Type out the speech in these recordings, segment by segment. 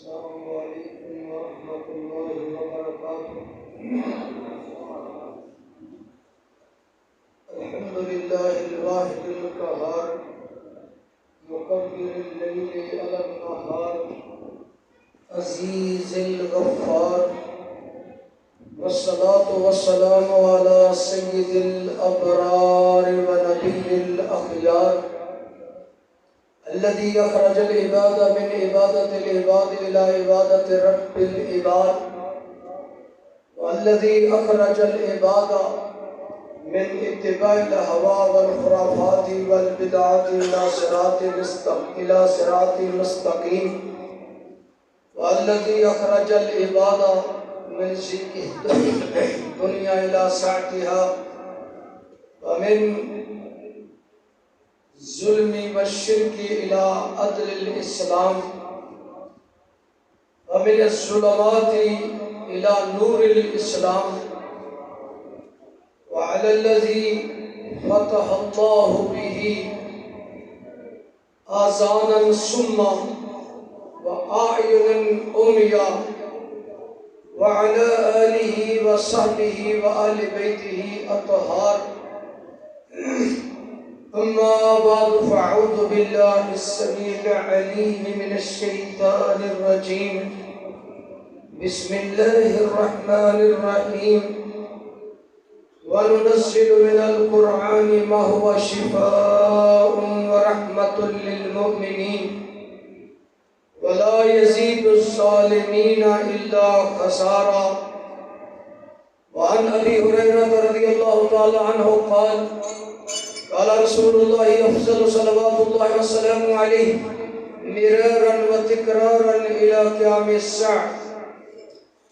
السلام علیکم ورحمۃ اللہ وبرکاتہ۔ الحمد للہ الواحد القہار، مقدر اللیل علی النہار، عزیز الغفار، والصلاة والسلام علی سید الابرار ونبی الاخیار، الذي أخرج العباد من عبادة العباد إلى عبادة رب العباد، والذي أخرج العباد من اتباع الهوى والخرافات والبدعات إلى صراط مستقيم، والذي أخرج العباد من زيغ الدنيا إلى سعتها، ومن ظلم والشرك إلى عدل الإسلام، ومن الظلمات إلى نور الإسلام، وعلى الذي فتح الله به آذانا صما وأعينا عميا، وعلى آله وصحبه وآل بيته الطهار. أما بعد، فأعوذ بالله السميع العليم من الشيطان الرجيم. بسم الله الرحمن الرحيم. وننزل من القرآن ما هو شفاء ورحمة للمؤمنين ولا يزيد الظالمين إلا خسارا. وعن أبي هريرة رضي الله تعالى عنه قال: قال رسول الله أفضل صلوات الله وسلامه عليه مرارا وتكرارا إلى قيام الساعة: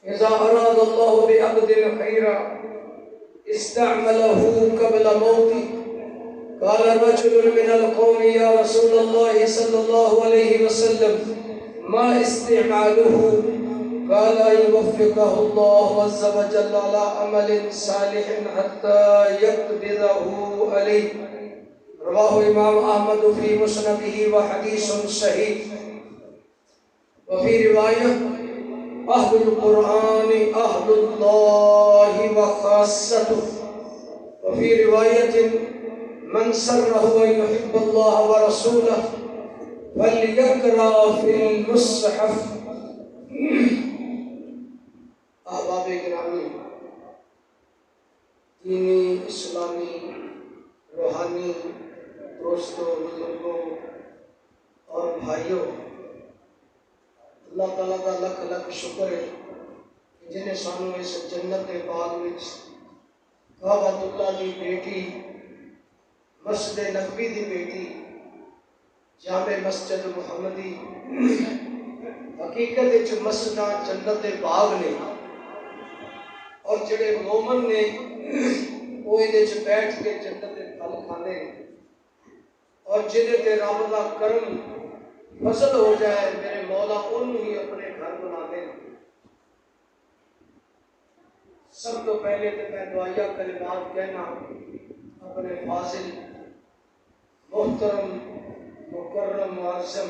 إذا أراد الله بعبد خيرا استعمله قبل موته. قال رجل من القوم: يا رسول الله صلى الله عليه وسلم ما استعماله؟ قال: يوفقه الله عز وجل على عمل صالح حتى يقبضه عليه. رواه امام احمد في مسنده وحديث صحيح. وفي رواية: أهل القرآن أهل الله وخاصته. وفي رواية: من سره أن يحب الله ورسوله فليقرأ في المصحف. احباب گرامی، دینی، اسلامی، روحانی دوستوں، بزرگوں اور بھائیوں، اللہ تعالیٰ کا لکھ لکھ شکر ہے کہ جنہیں سانوں اس جنت پاک وچ کعبۃ اللہ دی بیٹی، مسجد نبوی دی بیٹی، جامع مسجد محمدی، حقیقت وچ مسجد جنت باغ نے، اور جڑے مومن نے وہ یہ بیٹھ کے جنت پھل کھانے، اور جنہیں تے رب دا کرم فضل ہو جائے، میرے مولا انہوں ہی اپنے گھر بنا دیں۔ سب تو پہلے تو میں دعائیہ کلمات کہنا اپنے فاضل، محترم، مکرم، معظم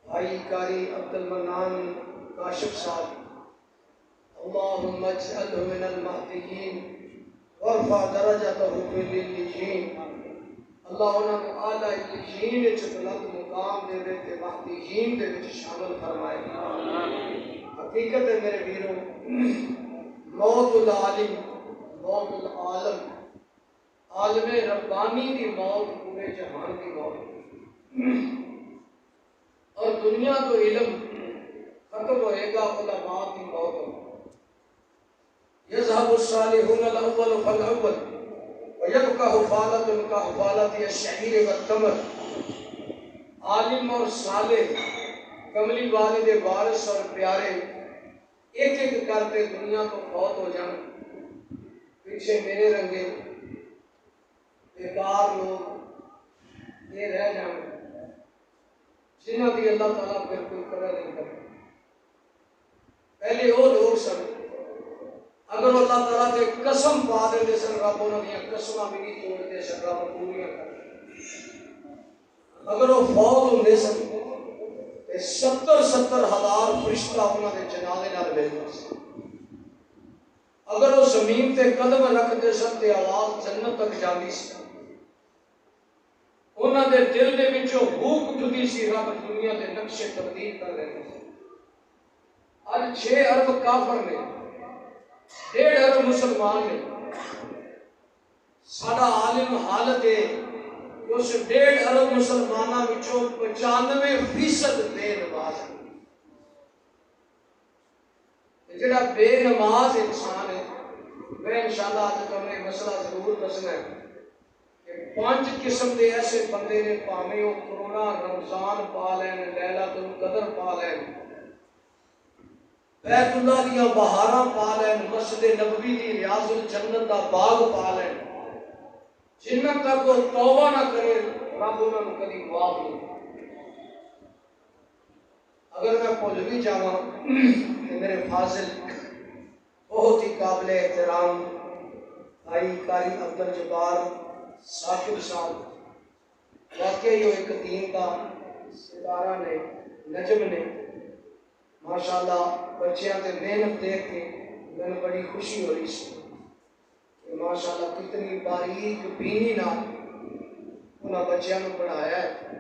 بھائی قاری عبد المنان کاشف صاحب، اللہم اجعلہ من المہدیین وارفع درجتہ فی العلیین، اللہ انہوں نے اعلیٰ علیین وچ بلند مقام دے تے مہدیین دے وچ شامل فرمائے۔ حقیقت ہے میرے ویروں، موت العالم، موت العالم، عالم ربانی دی موت پورے جہان دی موت، اور دنیا تو علم ختم ہوئے گا، علماء کی موت ہو۔ یذهب الصالحون الاول فالاول ويبقى حفالة كحفالة الشعير والتمر۔ عالم اور صالح، کملی والد وارث اور پیارے ایک ایک کرتے دنیا تو فوت ہو جان، پیچھے میرے رنگے بیکار لوگ یہ رہ جان جنہ دی اللہ تعالیٰ پھر کوئی قدر نہیں کرے۔ پہلے وہ لوگ سن، اگر اللہ تعالیٰ تے قسم پا دے سن، رب انہوں نے قسمہ بھی نہیں توڑتے سن، رب پوریاں کر۔ اگر وہ فوت ہوندے سن تے کہ 70,000 فرشتہ انہوں نے جنازے نال ملنا سی۔ اگر وہ زمین تے قدم رکھتے سن تے آواز جنت تک جاندی سی۔ انہوں دے دل دے وچوں بھوک اٹھدی سی رب دنیا دے نقشے تبدیل کر رہے ہیں۔ آج 6 ارب کافر نے، 1.5 ارب مسلمان نے۔ ساڈا عالم حالت ہے کہ اس 1.5 ارب مسلمانوں وچوں 95% بے نماز ہیں۔ جڑا بے نماز انسان ہے، میں انشاءاللہ آج تمہیں مسئلہ ضرور دسنا ہے کہ 5 قسم کے ایسے بندے نے، پاویں وہ کرونا رمضان پا لین، لیلۃ القدر پا لین، بیت اللہ دیاں بہاراں پا لین، مسجد نبوی دی ریاض الجنت دا باغ پا لین، جنہ تک وہ توبہ نہ کرے رب انہوں نے کبھی معاف نہیں۔ اگر میں بھول بھی جاواں کہ میرے فاضل بہت ہی قابل احترام بھائی قاری عبدالجبار ثاقب صاحب، واقعی وہ ایک دین کا ستارہ نے، نجم نے، ماشاءاللہ بچیاں تے محنت دیکھ کے میں بڑی خوشی ہو رہی سی کہ ماشاءاللہ کتنی باریک بینی نہ انہاں بچیاں کو پڑھایا ہے۔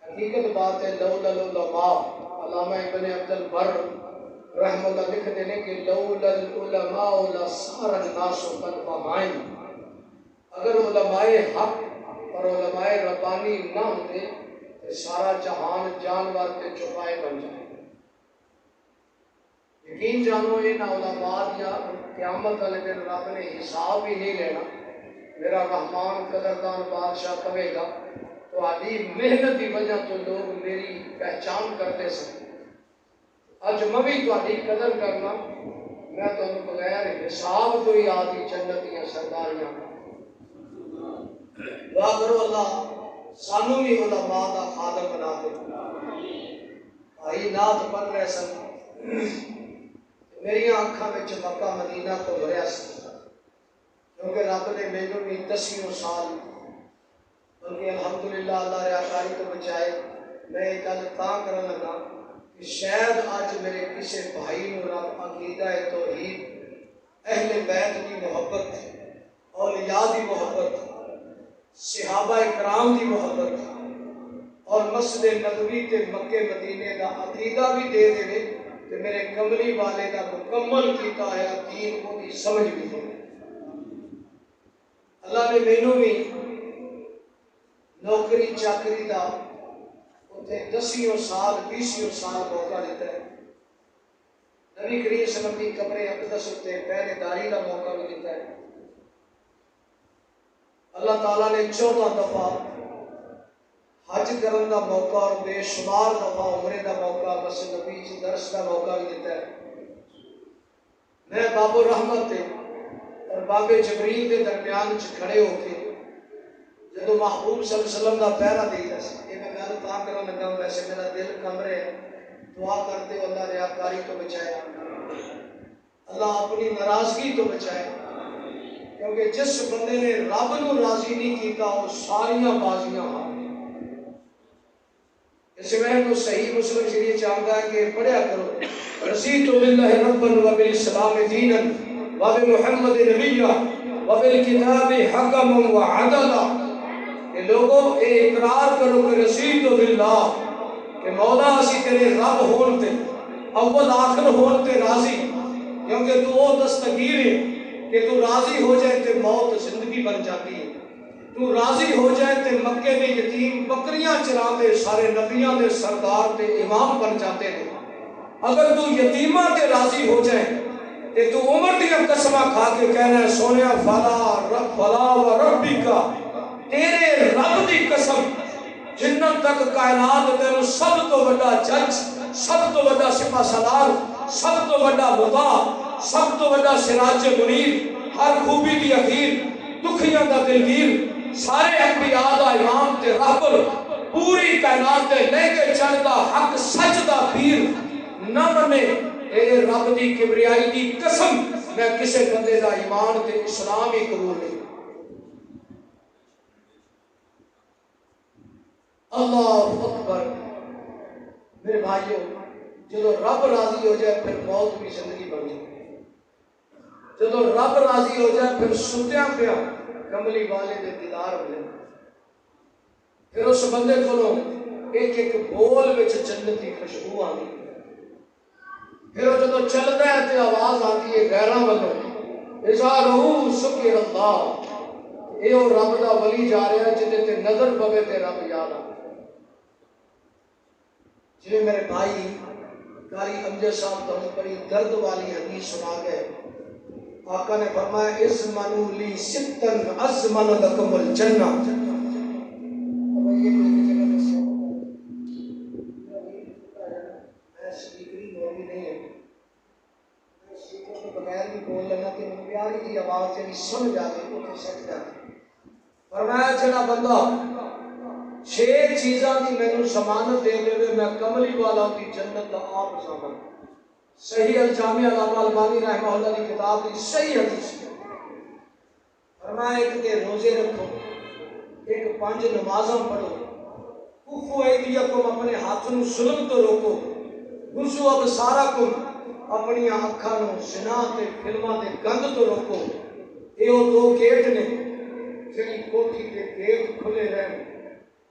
حقیقت بات ہے، لولا العلماء، علامہ ابن عبد البر رحم اللہ لکھتے ہیں کہ لولا العلماء لصار الناس کالبہائم، اگر علماء حق اور علماء ربانی نہ ہوتے تو سارا جہان جانور کے چوپائے بن جائے۔ یقین جانو یہ نہ علماء یا قیامت والے دن رب نے حساب ہی نہیں لینا۔ میرا رحمان قدردان بادشاہ کہے گا تو آدھی محنت کی وجہ تو لوگ میری پہچان کرتے سن، اج میں بھی تہاڈی قدر کرنا، میں تمہیں بغیر حساب تو ہی آدھی جنتیاں سرداریاں۔ دعا کرو اللہ سانو بھی علماء دا خادم بنا دے۔ بھائی نعت پڑھ رہے سن، میری آنکھاں وچ مکہ مدینہ تو بھریا سی، کیونکہ رب نے مینوں بھی 10 سال، بلکہ الحمدللہ اللہ ریاکاری تو بچائے۔ میں ایک گل تاں کرن لگا کہ شاید آج میرے کسی بھائی نو رب عقیدہ توحید، اہل بیت کی محبت، اولیاء دی محبت، صحابہ اکرام دی محبت اور مسجد نبوی تے مکے مدینے دا عقیدہ بھی دے دے کہ میرے کملی والے دا مکمل کیتا ہے دین کو دی سمجھ بھی دے۔ اللہ نے مینوں بھی نوکری چاکری دا اتنے 10 سال 20 سال موقع دیتا ہے۔ نبی کریم صلی اللہ علیہ وسلم کی قبر اقدس اتنے پہرے داری کا موقع بھی دیتا ہے۔ اللہ تعالیٰ نے 14 دفعہ حج کرن دا موقع اور بے شمار دفعہ عمرے دا موقع، مسجد نبی چ درس دا موقع بھی دیتا ہے۔ میں باب الرحمت تے اور باب جبریل کے درمیان کھڑے ہو کے جدو محبوب صلی اللہ علیہ وسلم کا پہرا دیتا سی، یہ میں گل تاں کرن لگا، ویسے میرا دل کمرے دعا کرتے اللہ ریاکاری تو بچائے، اللہ اپنی ناراضگی تو بچائے، کیونکہ جس بندے نے رب نو راضی نہیں کیتا وہ ساریاں بازیاں ہار۔ اس میں تو صحیح مسلم شریف چاہتا ہے کہ پڑھیا کرو، رضیت باللہ ربا وبالاسلام دینا وبمحمد نبیا وبالکتاب حکما وعدلا۔ کہ لوگوں اے اقرار کرو کہ رضیت باللہ، کہ مولا اسی تیرے رب ہون تے اول آخر ہون تے راضی، کیونکہ تو وہ دستگیر ہے کہ تو راضی ہو جائے تے موت زندگی بن جاتی ہے، تو راضی ہو جائے تے مکے میں یتیم بکریاں چراندے سارے نبیاں دے سردار تے امام بن جاتے ہیں۔ اگر تو یتیمہ تے راضی ہو جائے تے تو عمر دیا قسمہ کھا کے کہنا ہے سونیا فلا و ربکا، تیرے رب دی قسم جنت تک کائنات تینوں سب تو بڑا جج، سب تو بڑا سپہ سالار، سب تو بڑا مطاع، سب تو بڑا سراج منیر، ہر خوبی دی اخیر، دکھیاں دا دلگیر، سارے انبیاء دا امام تے رہبر، پوری کائنات تے لے کے چلدا حق سچ دا پیر نہ منے، اے رب دی کبریائی دی قسم میں کسے بندے دا ایمان تے اسلام ہی قبول نہیں۔ اللہ اکبر۔ میرے بھائیوں جدو رب راضی ہو جائے پھر موت بھی زندگی بن جائے. جدو رب راضی ہو جائے پھر ستیا پیا کملی والے دے دیدار ہو جائے. پھر اس بندے کو ایک ایک بول وچ جنت کی خوشبو آتی. پھر وہ جدو چلتا ہے تو آواز آتی ہے غیراں والوں اذا روح سکر اللہ. یہ وہ رب دا ولی جا رہا ہے جہاں تے نظر پوے تے رب یاد آ. جی میرے بھائی قاری امجد صاحب تو بڑی درد والی حدیث سنا گئے. آقا نے فرمایا اسمنوا لی ستن ازمن لکم الجنہ. بغیر بھی بول لینا کہ پیاری کی آواز جی سمجھ آ گئی وہ سچ جاتی. فرمایا جڑا بندہ 6 چیزاں کی مینوں ضمانت دے دے میں کملی والا کی جنت کا آپ ضامن. صحیح الجامع علامہ البانی رحمہ اللہ کی کتاب کی صحیح حدیث. فرمایا ایک تے روزے رکھو, ایک 5 نمازاں پڑھو, کفو ایدیکم اپنے ہاتھ نو ظلم تو روکو, غضوا ابصارکم اپنی اکھاں نو زنا تے فلماں تے گند تو روکو. یہ وہ 2 گیٹ نے جڑی کوٹھی کے گیٹ کھلے رہن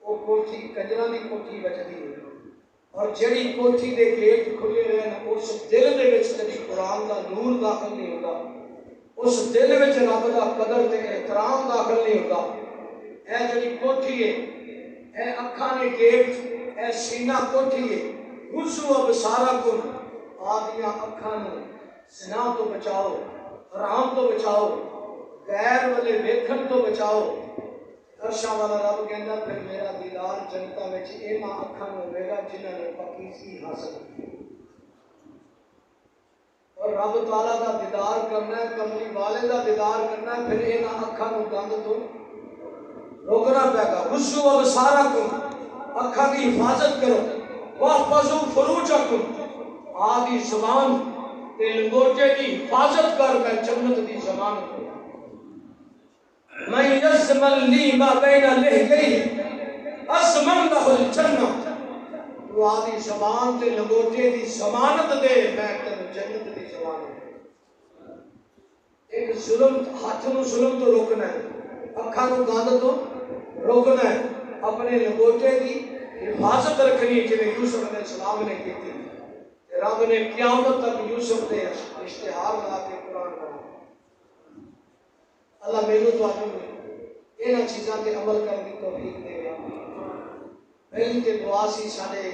وہ کوٹھی کنجراں دی کوٹھی بچدی ہے, اور جڑی کوٹھی دے گیٹ کھلے رہن اس دل دے وچ کبھی قرآن دا نور داخل نہیں ہوتا, اس دل وچ رب دا قدر تے احترام داخل نہیں ہوتا. اے جڑی کوٹھی ہے اے اکھاں نے گیٹ, اے سینہ کوٹھی ہے. غضوا ابصارکم آدیاں اکھاں نو زنا تو بچاؤ, حرام تو بچاؤ, غیر والے ویکھن تو بچاؤ. عرشاں والا رب کہندا پھر میرا دیدار جنتا وچ انہاں اکھاں نو ہوے گا جنہاں نے پاکیزگی حاصل کی. اور رب تعالیٰ دا دیدار کرنا ہے, کملی والے دا دیدار کرنا ہے, پھر انہاں اکھاں نو گند تو روکنا پے گا. غضوا ابصارکم اکھاں دی حفاظت کرو. واحفظوا فروجکم آدھی زبان تے لنگوٹے دی حفاظت کر میں جنت دی زبان کو. من یضمن لی ما بین لحییہ اضمن لہ الجنہ. تو آدھی زبان تے لنگوٹے دی ضمانت دے میں تینوں جنت دی ضمانت. ایک ظلم ہاتھ نو ظلم تو روکنا ہے, اکھاں نو گند تو روکنا ہے, اپنے لنگوٹے دی حفاظت رکھنی ہے جویں یوسف علیہ السلام نے کی تھی. رب نے قیامت تک یوسف دے اشتہار لا کے قرآن بنا. اللہ میرے تو انہاں چیزاں تے عمل کرنے کی توفیق دے گا. پہلی تے دعا سی سارے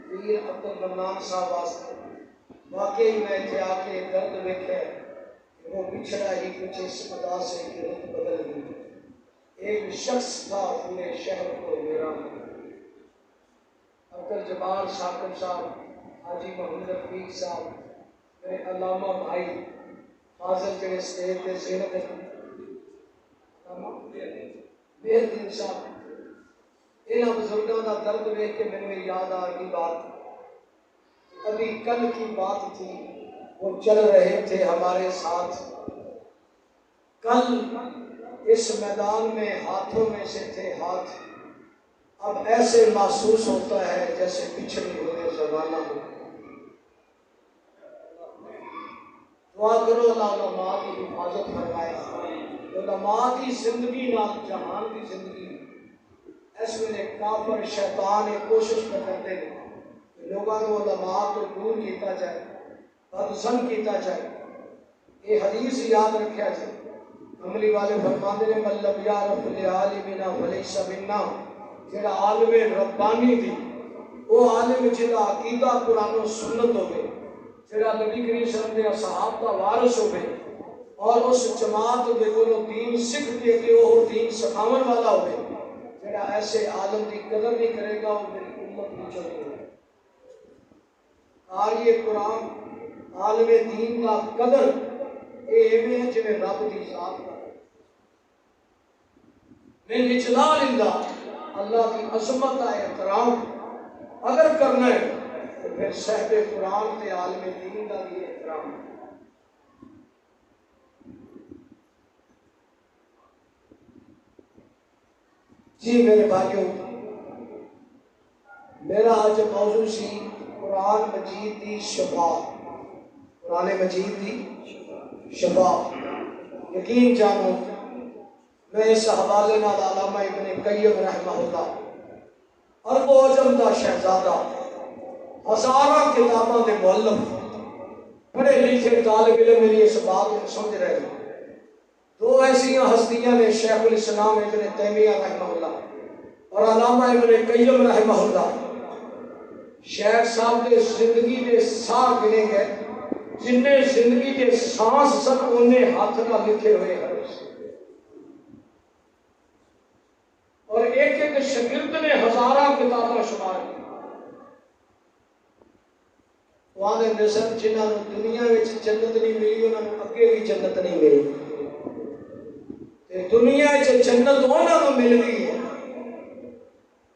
ویر عبد المنان صاحب واسطے. واقعی میں اتنے آ کے درد ویکھیا وہ بچھڑا ہی کچھ اس ادا سے کہ رت بدل گئی. ایک شخص تھا پورے شہر کو میرا. عبد الجبار ثاقب صاحب, حاجی محمد رفیق صاحب, میرے علامہ بھائی فاضل جڑے اسٹیج تے زینت بیر دین صاحب, انہاں بزرگاں دا درد ویکھ کے میرے یاد آ گئی بات. ابھی کل کی بات تھی, وہ چل رہے تھے ہمارے ساتھ. کل اس میدان میں ہاتھوں میں سے تھے ہاتھ, اب ایسے محسوس ہوتا ہے جیسے پچھڑی ہوئے زمانہ ہو. دعا کرو اللہ علماء کی حفاظت فرمائے. علماء کی زندگی نہ جہان کی زندگی اس میں کافر شیطان کوشش کرتے ہیں لوگوں کو علماء تو دور کیتا جائے, بدزن کیتا جائے. یہ حدیث یاد رکھا جائے. عملی والے فرماندے نے من لم یعرف لعالمنا فلیس منا. جڑا عالم ربانی دی وہ عالم جڑا عقیدہ قرآن و سنت ہوئے, جڑا نبی کریم صلی اللہ علیہ وسلم کے صحابہ کا وارث ہوئے, اور اس جماعت دے کولوں دین سکھ کے کہ وہ دین سکھاون والا ہوئے. جڑا ایسے عالم کی قدر نہیں کرے گا وہ میری امت نہیں چلے گا. قاری قرآن عالم دین کا قدر یہ ایویں ہے جویں رب دی ذات کا. من اجلال اللہ, اللہ کی عظمت کا احترام اگر کرنا ہے تو پھر صاحب قرآن تے عالم دین کا بھی احترام. جی میرے بھائیوں, میرا آج موضوع سی قرآن مجید دی شفا، قرآن مجید دی شفا۔ یقین جانو میں اس حوالے نال علامہ ابن قیم رحمہ اللہ عرب و عجم دا شہزادہ، ہزاراں کتاباں دے مؤلف، پڑھے لکھے طالب علم میری اس بات کو سمجھ رہے ہیں۔ دو ایسیاں ہستیاں نے شیخ الاسلام ابن تیمیہ رحمہ اللہ اور علامہ ابن قیم رحمہ اللہ۔ شیخ صاحب دے زندگی دے ساہ گنے گئے، جن زندگی دے سانس سن انہیں ہاتھ نہ لکھے ہوئے ہیں، اور ایک ایک شاگرد نے ہزاراں کتاباں شمار کی۔ وہاں دے نسل جنہاں نوں دنیا وچ جنت نہیں ملی، انہاں نوں اگے بھی جنت نہیں ملی، تے دنیا وچ جنت انہاں نوں مل گئی ہے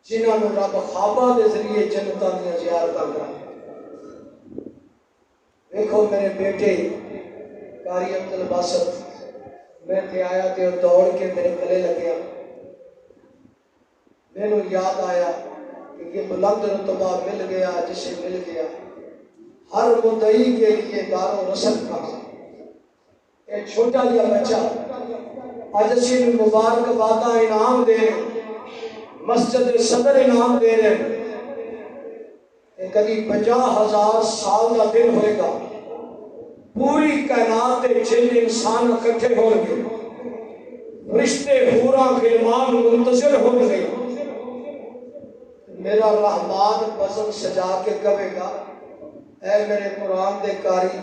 جنہاں نوں رب خواباں دے ذریعے جنتاں دی زیارتاں کرائے۔ دیکھو میرے بیٹے قاری عبد الباسط، میں تے آیا تے وہ دوڑ کے میرے گلے لگیا۔ میں نوں یاد آیا کہ یہ بلند رتبہ مل گیا جسے مل گیا ہر مدعی کے لیے دار و رسم کا۔ ایک چھوٹا جا بچہ آج اسی مبارکباد انعام دے رہے، مسجد صدر انعام دے رہے، کبھی 50,000 سال کا دن ہوئے گا، پوری کائنات کے جن انسان اکٹھے ہو گئے، رشتے حوراں غلمان منتظر ہو گئے، میرا رحمان بزم سجا کے کہے گا اے میرے قرآن دے قاری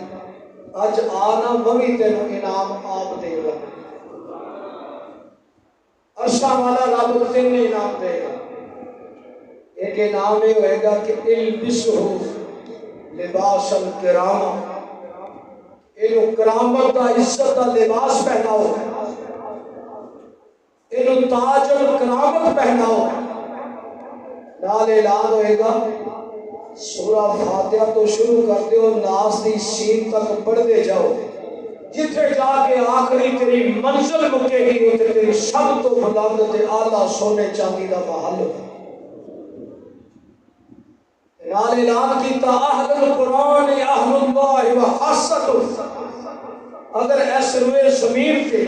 اج آنا ممی تینوں انعام آپ دے گا، عرشاں والا رب تین انعام دے گا۔ ایک انعام یہ ہوئے گا کہ البسہ لباس الکرام، انہوں کرامت دا عزت دا لباس پہناؤ، انہوں تاج الکرامت پہناؤ۔ نال اعلان ہوئے گا سورہ فاتحہ تو شروع کر دیو، ناس دی سین تک پڑھتے جاؤ، جتھے جا کے آخری تیری منزل مکے گی ہوتے تیری سب تو بلند تے اعلیٰ سونے چاندی دا محل ہوگا۔ نال اعلان کیتا اہل القرآن اہل اللہ و خاصۃ، اگر اس روئے زمین کے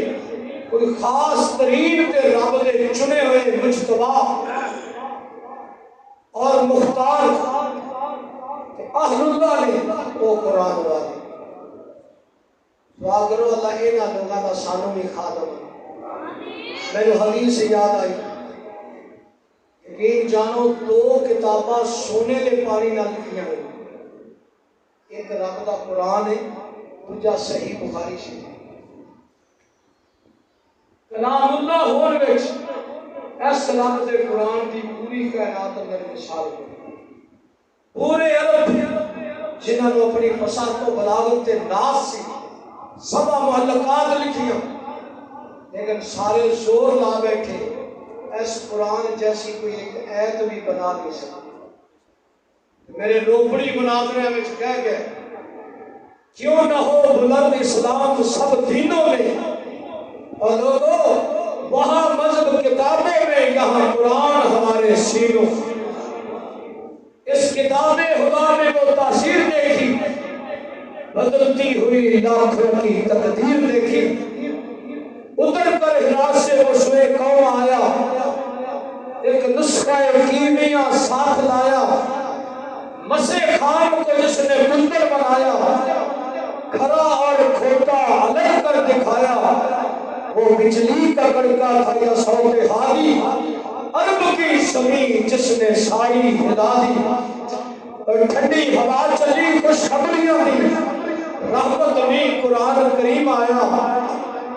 کوئی خاص ترین تے رب دے چنے ہوئے مجتبی اور مختار اہل اللہ نے وہ قرآن والے، دعا کرو اللہ اینا لوگاں دا سانوں بھی خادم۔ میرے حدیث یاد آئی، یقین جانو دو کتاباں سونے دے پانی نہ لکھیاں ہوئی، ایک رب دا قرآن ہے، دوجا صحیح بخاری شریف۔ کلام اللہ ہون وچ اس رب دے قرآن دی پوری کائنات اندر مثال ہے۔ پورے عرب جنہاں نے اپنی فصاحت و بلاغت تے ناز سی سبا محلقات لکھیاں، لیکن سارے زور لا بیٹھے اس قرآن جیسی کوئی ایک ایت بھی بنا نہیں سکتے۔ میرے روپڑی مناظرے میں کہہ گئے کیوں نہ ہو بلند اسلام سب دینوں میں، اور لوگوں وہاں مذہب کتابیں میں، یہاں قرآن ہمارے سینوں۔ اس کتاب خدا نے وہ تاثیر دیکھی، بدلتی ہوئی لاکھوں کی تقدیر دیکھی، اتر کر ہراس سے وہ سوئے قوم آیا، ایک نسخہ کیمیا ساتھ لایا، مسے خان کو جس نے بندر بنایا، کھرا اور کھوٹا الگ کر دکھایا، وہ بجلی کا کڑکا تھا یا صوت ہادی، عرب کی زمین جس نے سائی ہلا دی، اور ٹھنڈی ہوا چلی خوشخبریاں دی، رحمت میں قرآن کریم آیا،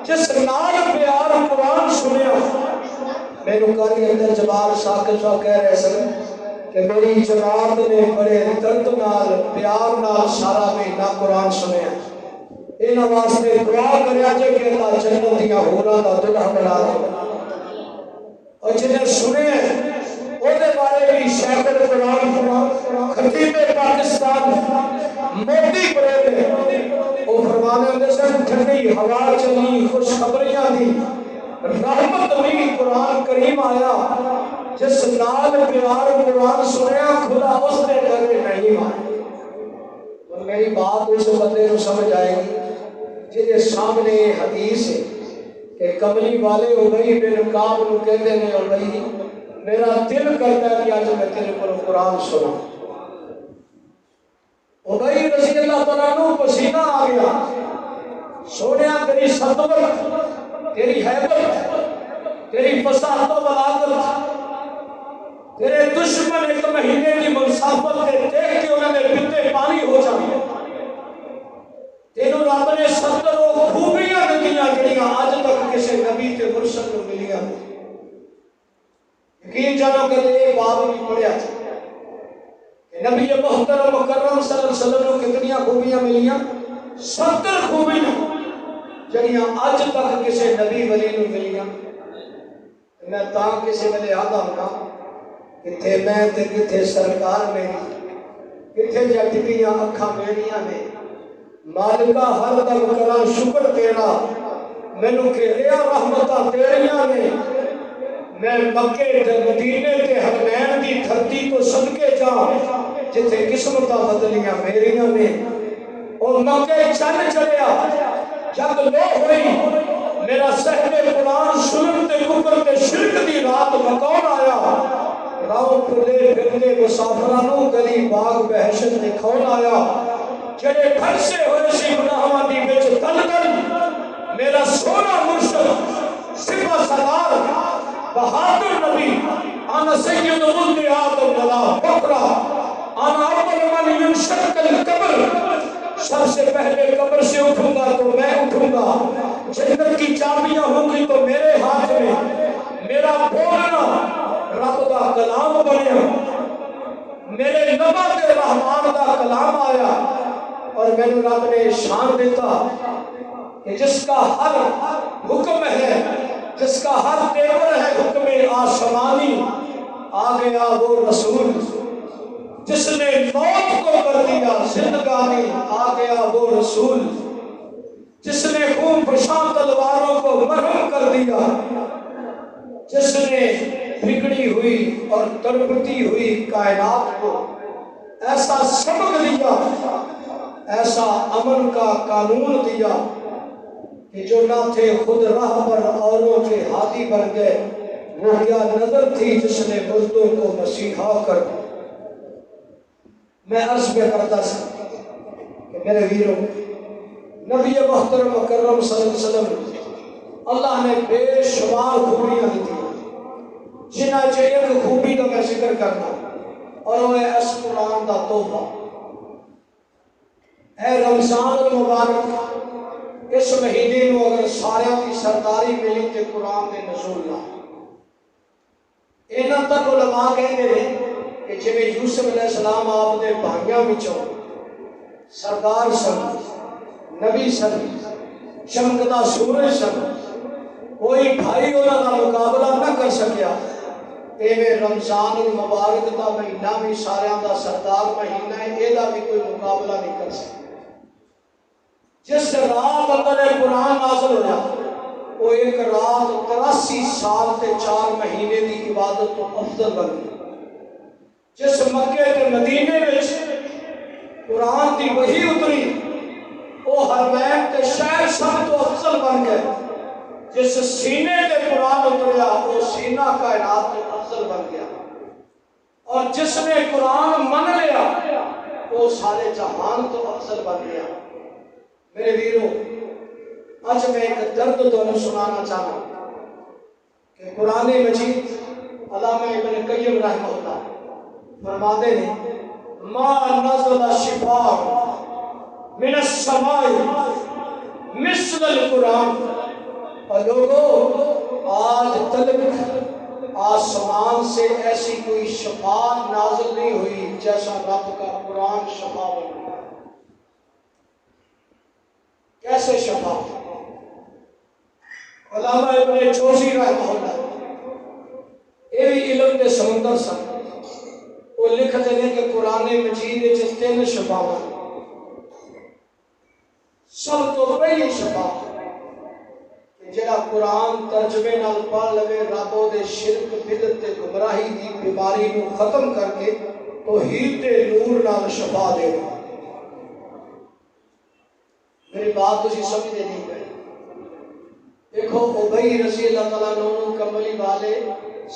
جس نال پیار قرآن سنیا۔ میرے قاری اندر جلال شاکر صاحب کہہ رہے سن کہ میری جماعت نے بڑے درد نال پیار نال سارا مہینہ قرآن سنیا، انہاں واسطے دعا کریا جے کہ اللہ جنت دیاں حوراں دا دلہا بنا دے۔ اور جنہیں سنے او دے بارے بھی شیخ القرآن خطیب پاکستان موٹی پڑے دے، وہ فرمانے ہوندے سن ٹھنڈی ہوا چلی خوشخبریاں دی، رحمت بھی قرآن کریم آیا، جس نال پیار قرآن سنیا کھلا اس نے گھر نہیں مانا۔ میری بات اس بندے کو سمجھ آئے گی جہاں سامنے حدیث ہے کہ کملی والے ابئی بن کعب کو کہتے ہیں ابئی میرا دل کرتا ہے کہ آج میں تیرے کو قرآن سنا. ابئی رضی اللہ تعالیٰ عنہ پسینہ آ گیا. سونیا تیری سطوت، تیری حیبت، تیری فصاحت و بلاغت، تیرے دشمن ایک مہینے کی مسافت کے دیکھ کے انہوں نے بتے پانی ہو جائے. تینوں رب نے 70 خوبیاں دتیاں جڑیاں اج تک کسی نبی تے مرسل کو ملیاں. یقین جانو کہ یہ باب بھی پڑھیا کہ نبی محترم مکرم صلی اللہ علیہ وسلم کو کتنی خوبیاں ملیاں؟ 70 خوبیاں جڑیاں اج تک کسی نبی ولی کو ملیاں. میں تاں کسی ویلے آدھا ہونا کتھے میں تے کتھے سرکار میری، کتھے جٹیاں اکھاں میریاں نے. مالکہ ہر دم کرا شکر تیرا، مینوں گھیریا رحمتاں تیریاں نے. میں مکے تے مدینے تے حرمین دی دھرتی تو صدقے جا جتھے قسمتاں بدلیاں میریاں نے. اور مکے چن چڑیا جگ لو ہوئی، میرا صحبے قرآن سنن تے کفر تے شرک دی رات مکون آیا. راؤ پھرے پھرتے مسافرانوں گلی باغ بہشت دکھاؤن آیا. جڑے پھنسے ہوئے سی گناہاں دی وچ دل دل میرا سونا مرشد سپہ سالار بہادر نبی انا سید ولد آدم ولا فخر انا اول من ينشق القبر. سب سے پہلے قبر سے اٹھوں گا تو میں اٹھوں گا. جنت کی چابیاں ہوں گی تو میرے ہاتھ میں. میرا بولنا رب دا کلام بنیا، میرے نبات رحمان دا کلام آیا. اور میں نے رب نے شان دیتا کہ جس کا ہر حکم ہے، جس کا ہر تیور ہے حکم آسمانی، آ گیا وہ رسول. جس نے موت کو کر دیا زندگانی، آ گیا وہ رسول. جس نے خون فشاں تلواروں کو مرہم کر دیا، جس نے بگڑی ہوئی اور تڑپتی ہوئی کائنات کو ایسا سبق دیا، ایسا امن کا قانون دیا کہ جو نہ تھے خود راہ پر اوروں کے ہادی بن گئے. وہ کیا نظر تھی جس نے مردوں کو مسیحا کر دیا. میں عرض میں کرتا سا کہ میرے ویروں، نبی محترم مکرم صلی اللہ علیہ وسلم اللہ نے بے شمار خوبیاں دی تھی، جنہاں چ ایک خوبی کا میں ذکر کرنا اور وہ ہے اس قرآن دا تحفہ. اے رمضان المبارک، اس مہینے نو اگر سارے کی سرداری ملی تے قرآن دے نزول نہ. اینا تک علماء کہتے ہیں کہ جویں یوسف علیہ السلام آپ دے بھائیاں وچوں سردار سن، نبی سن، چمکدا سورج سن، کوئی بھائی انہاں دا مقابلہ نہ کر سکیا. ایویں رمضان المبارک دا مہینہ بھی ساریاں دا سردار مہینہ ہے، اے دا بھی کوئی مقابلہ نہیں کر سکتا. جس رات اندر قرآن نازل ہوا وہ ایک رات 83 سال تے 4 مہینے دی عبادت تو افضل بن گئی. جس مکے تے مدینے میں قرآن دی وحی اتری وہ حرمین تے شہر سب تو افضل بن گئے. جس سینے تے قرآن اتریا وہ سینہ کائنات تو افضل بن گیا. اور جس نے قرآن من لیا وہ سارے جہان تو افضل بن گیا. میرے ویروں، آج میں ایک درد تمہیں سنانا چاہتا ہوں کہ قرآن مجید علامہ ابن قیم رحمہ اللہ فرماتے ہیں ما نزل شفاء من السماء مثل القرآن. اور لوگوں، آج تلک آسمان سے ایسی کوئی شفاء نازل نہیں ہوئی جیسا رب کا قرآن شفاء بن گیا. کیسے شفاء؟ علامہ ابن جوزی رحمہ اللہ یہ بھی علم کے سمندر سن. وہ لکھتے ہیں کہ قرآن مجید وچ 3 شفاء. سب تو پہلی شفاء کہ جڑا قرآن ترجمے نال پڑھ لوے رب دے شرک بدعت تے گمراہی دی بیماری نو ختم کر کے توحید تے نور نال شفا دے. میری بات تسی سمجھتے نہیں پے. دیکھو ابئی رضی اللہ تعالیٰ عنہ کملی والے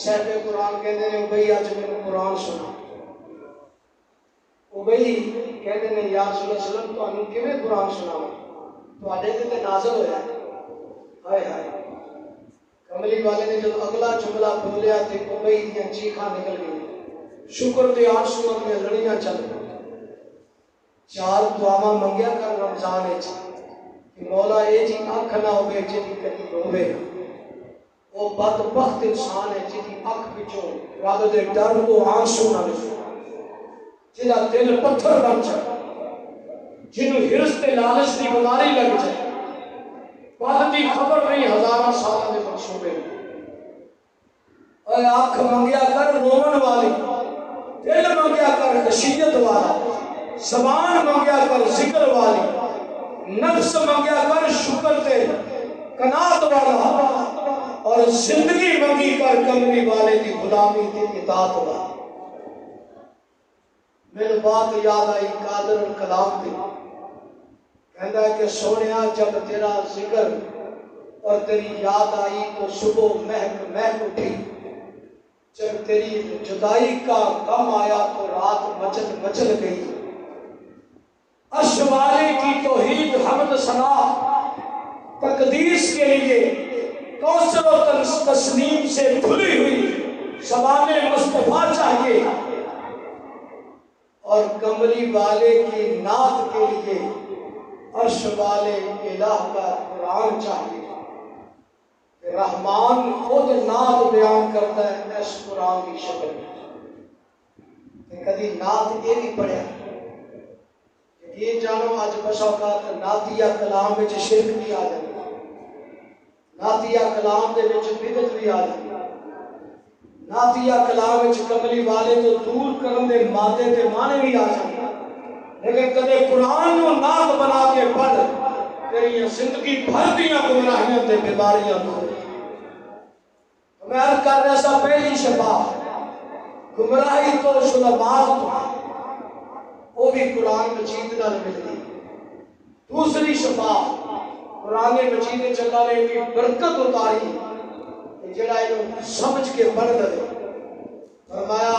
صاحب قرآن کہتے ہیں ابئی اج میرے قرآن سنا. ابئی کہتے ہیں یا رسول اللہ صلی اللہ علیہ وسلم تانوں کیویں قرآن سناواں تواڈے تے نازل ہویا ہے. ہائے ہائے کملی والے نے جب اگلا جملہ بولیا تے ابئی دیاں چیخاں نکل گئی. شکر دے آنسو میں لڑیاں چل گئی. 4 دعاواں منگیا کر رمضان وچ کہ مولا اے جی اکھ نہ ہوے جدی کدی روے. وہ بدبخت انسان ہے جدی اکھ وچوں رب دے ڈر تو آنسو نہ نکلے، جدا دل پتھر بن جائے، جنوں ہرس تے لالچ دی بیماری لگ جائے. بد دی خبر نہیں ہزاراں سالاں دے منصوبے. اے اکھ منگیا کر رومن والی، دل منگیا کر خشیت والا، زبان منگیا کر ذکر والی، نفس منگیا کر شکر تے قناعت والا، اور زندگی منگی کر کملی والے دی غلامی تے اطاعت والا. میرے بات یاد آئی قادر الکلام دی. کہندا ہے کہ سونیا جب تیرا ذکر اور تیری یاد آئی تو صبح مہک مہک اٹھی، جب تیری جدائی کا غم آیا تو رات مچل مچل گئی. عرش والے کی توحید حمد ثنا تقدیس کے لیے کوثر و تسلیم سے کھلی ہوئی زبان مصطفیٰ چاہیے، اور کملی والے کی نعت کے لیے عرش والے الہ کا قرآن چاہیے. رحمان خود نعت بیان کرتا ہے اس قرآن کی شکل میں. کبھی نعت یہ بھی پڑھیا یہ جانو آج بس اوقات نعتیہ کلام میں شرک بھی آ جائے، نعتیہ کلام دے وچ بدعت بھی آ جائے، نعتیہ کلام وچ کملی والے تو دور کرن دے مادے تے معنی بھی آ جائے. لیکن کدے قرآن نو نعت بنا کے پڑھ تیری زندگی بھر دیاں گمراہیاں تے بیماریاں دور. میں عرض کر رہا سا پہلی شفا گمراہی تو ظلمات تو وہ بھی قرآن مجید نال ملتی. دوسری شفا قرآن مجید چلا رہے کی برکت اتاری جڑا یہ سمجھ کے پڑھ دے. فرمایا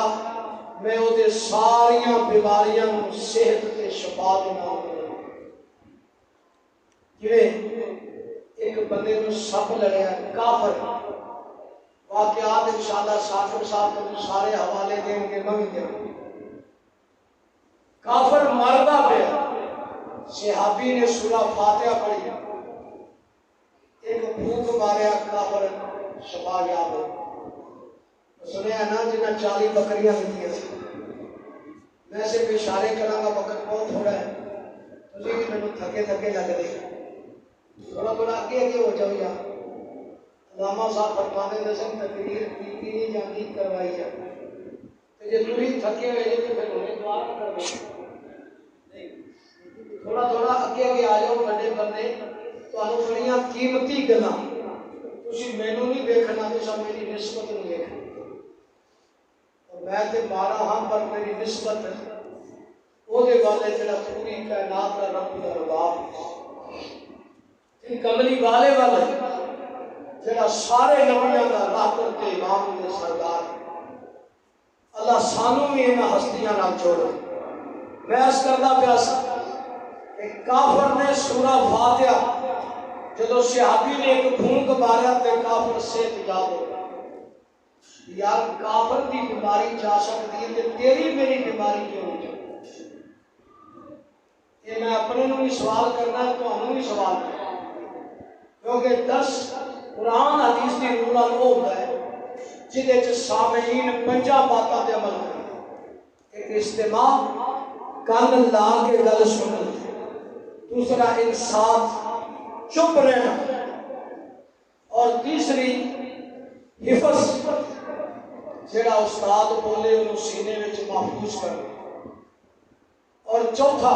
میں وہ دے ساریاں بیماریاں صحت تے شفا دے نام ایک بندے کو سپ لڑیا کافر. واقعات انشاءاللہ ساتھ کو سارے حوالے دیں گے میں بھی دیں. کافر مردہ پہ صحابی نے سورہ فاتحہ پڑھی، ایک بھوک ماریا کافر شفا یاب ہو. سنیا نا جنہیں 40 بکریاں دیتی ہیں. میں صرف اشارے کروں گا، وقت بہت تھوڑا ہے، تجھے بھی میں تھکے تھکے لگ رہے تھوڑا تھوڑا آگے آگے ہو جاؤ. یا علامہ صاحب فرمانے دے سن تقریر کی نہیں جاتی کروائی جائے. جی تھی تھکے ہوئے جی تو پھر انہیں دعا نہ کر دیں. تھوڑا تھوڑا اگے اگے آ جاؤ. بڑے بندے تمہیں بڑیاں قیمتی گلاں تسی مینوں نہیں دیکھنا، تسا میری نسبت نہیں دیکھنا. میں تے مارا ہاں پر میری نسبت وہ دے والے جڑا پوری کائنات کا رب دا رباب کملی والے والے جڑا سارے نبیاں دا رحمت تے امام تے سردار. اللہ سانوں بھی انہاں ہستیاں نال جوڑے. میں اس کردا پیا سا کہ کافر نے سورہ فاتحہ جدو صحابی نے ایک پھونک مارا تے کافر صحت یاب ہو گیا. یار کافر دی بیماری جا سکتی ہے تے تیری میری بیماری کیوں نہیں جا؟ یہ میں اپنے نو بھی سوال کرنا ہے تو انہوں بھی سوال کرنا، کیونکہ درس قرآن حدیث دی روح نال وہ ہوتا ہے جہدے وچ سامعین 5 باتاں تے عمل کریں. ایک استماع کان لا کے گل سننا، دوسرا انصاف چپ رہنا، اور تیسری حفظ جڑا استاد بولے انہوں سینے وچ محفوظ کرنا، اور چوتھا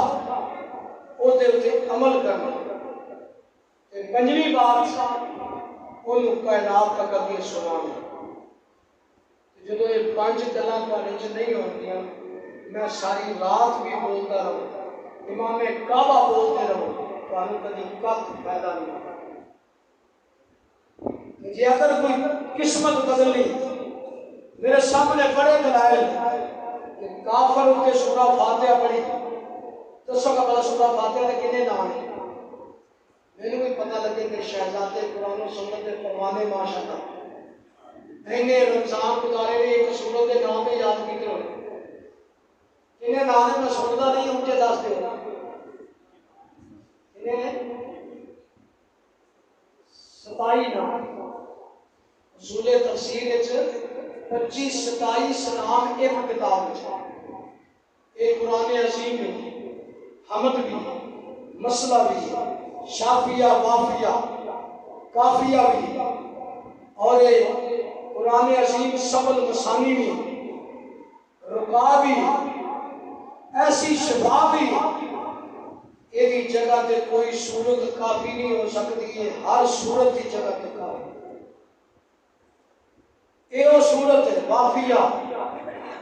وہ عمل کرنا. پنجویں بات انہوں کائنات کا کبھی سنانا. جدو یہ 5 گلاں تواڈے وچ نہیں ہوندیاں میں ساری رات بھی بولتا رہوں، امام کعبہ بولتے رہوں، تمہیں کبھی کت پیدا نہیں ہوتا۔ جی اگر کوئی قسمت بدلنی، میرے سامنے بڑے دلائل کہ کافر کے سورہ فاتحہ پڑھی، دسو کا بڑا سورہ فاتحہ کے کتنے نام ہیں؟ میرے بھی پتہ لگے کہ شہزادے قرآن و سنت کے پروانے ماشاءاللہ اینے رمضان گزارے ہوئے ایک سورت کے نام پہ یاد کیتے ہوئے کتنے نام ہیں؟ میں سنتا نہیں ہوں، مجھے دس دے کتنے ہیں؟ 27 نام۔ اصول تفسیر 25-27 نام ایک کتاب ہے، ایک قرآن عظیم بھی، حمد بھی، مسئلہ بھی، شافیہ وافیہ کافیہ بھی، اور قرآن عظیم سبل مسانی بھی، رقا بھی، ایسی شفا بھی۔ یہ جگہ تے کوئی صورت کافی نہیں ہو سکتی ہے، ہر صورت کی جگہ تے کافی۔ یہ صورت ہے وافیہ،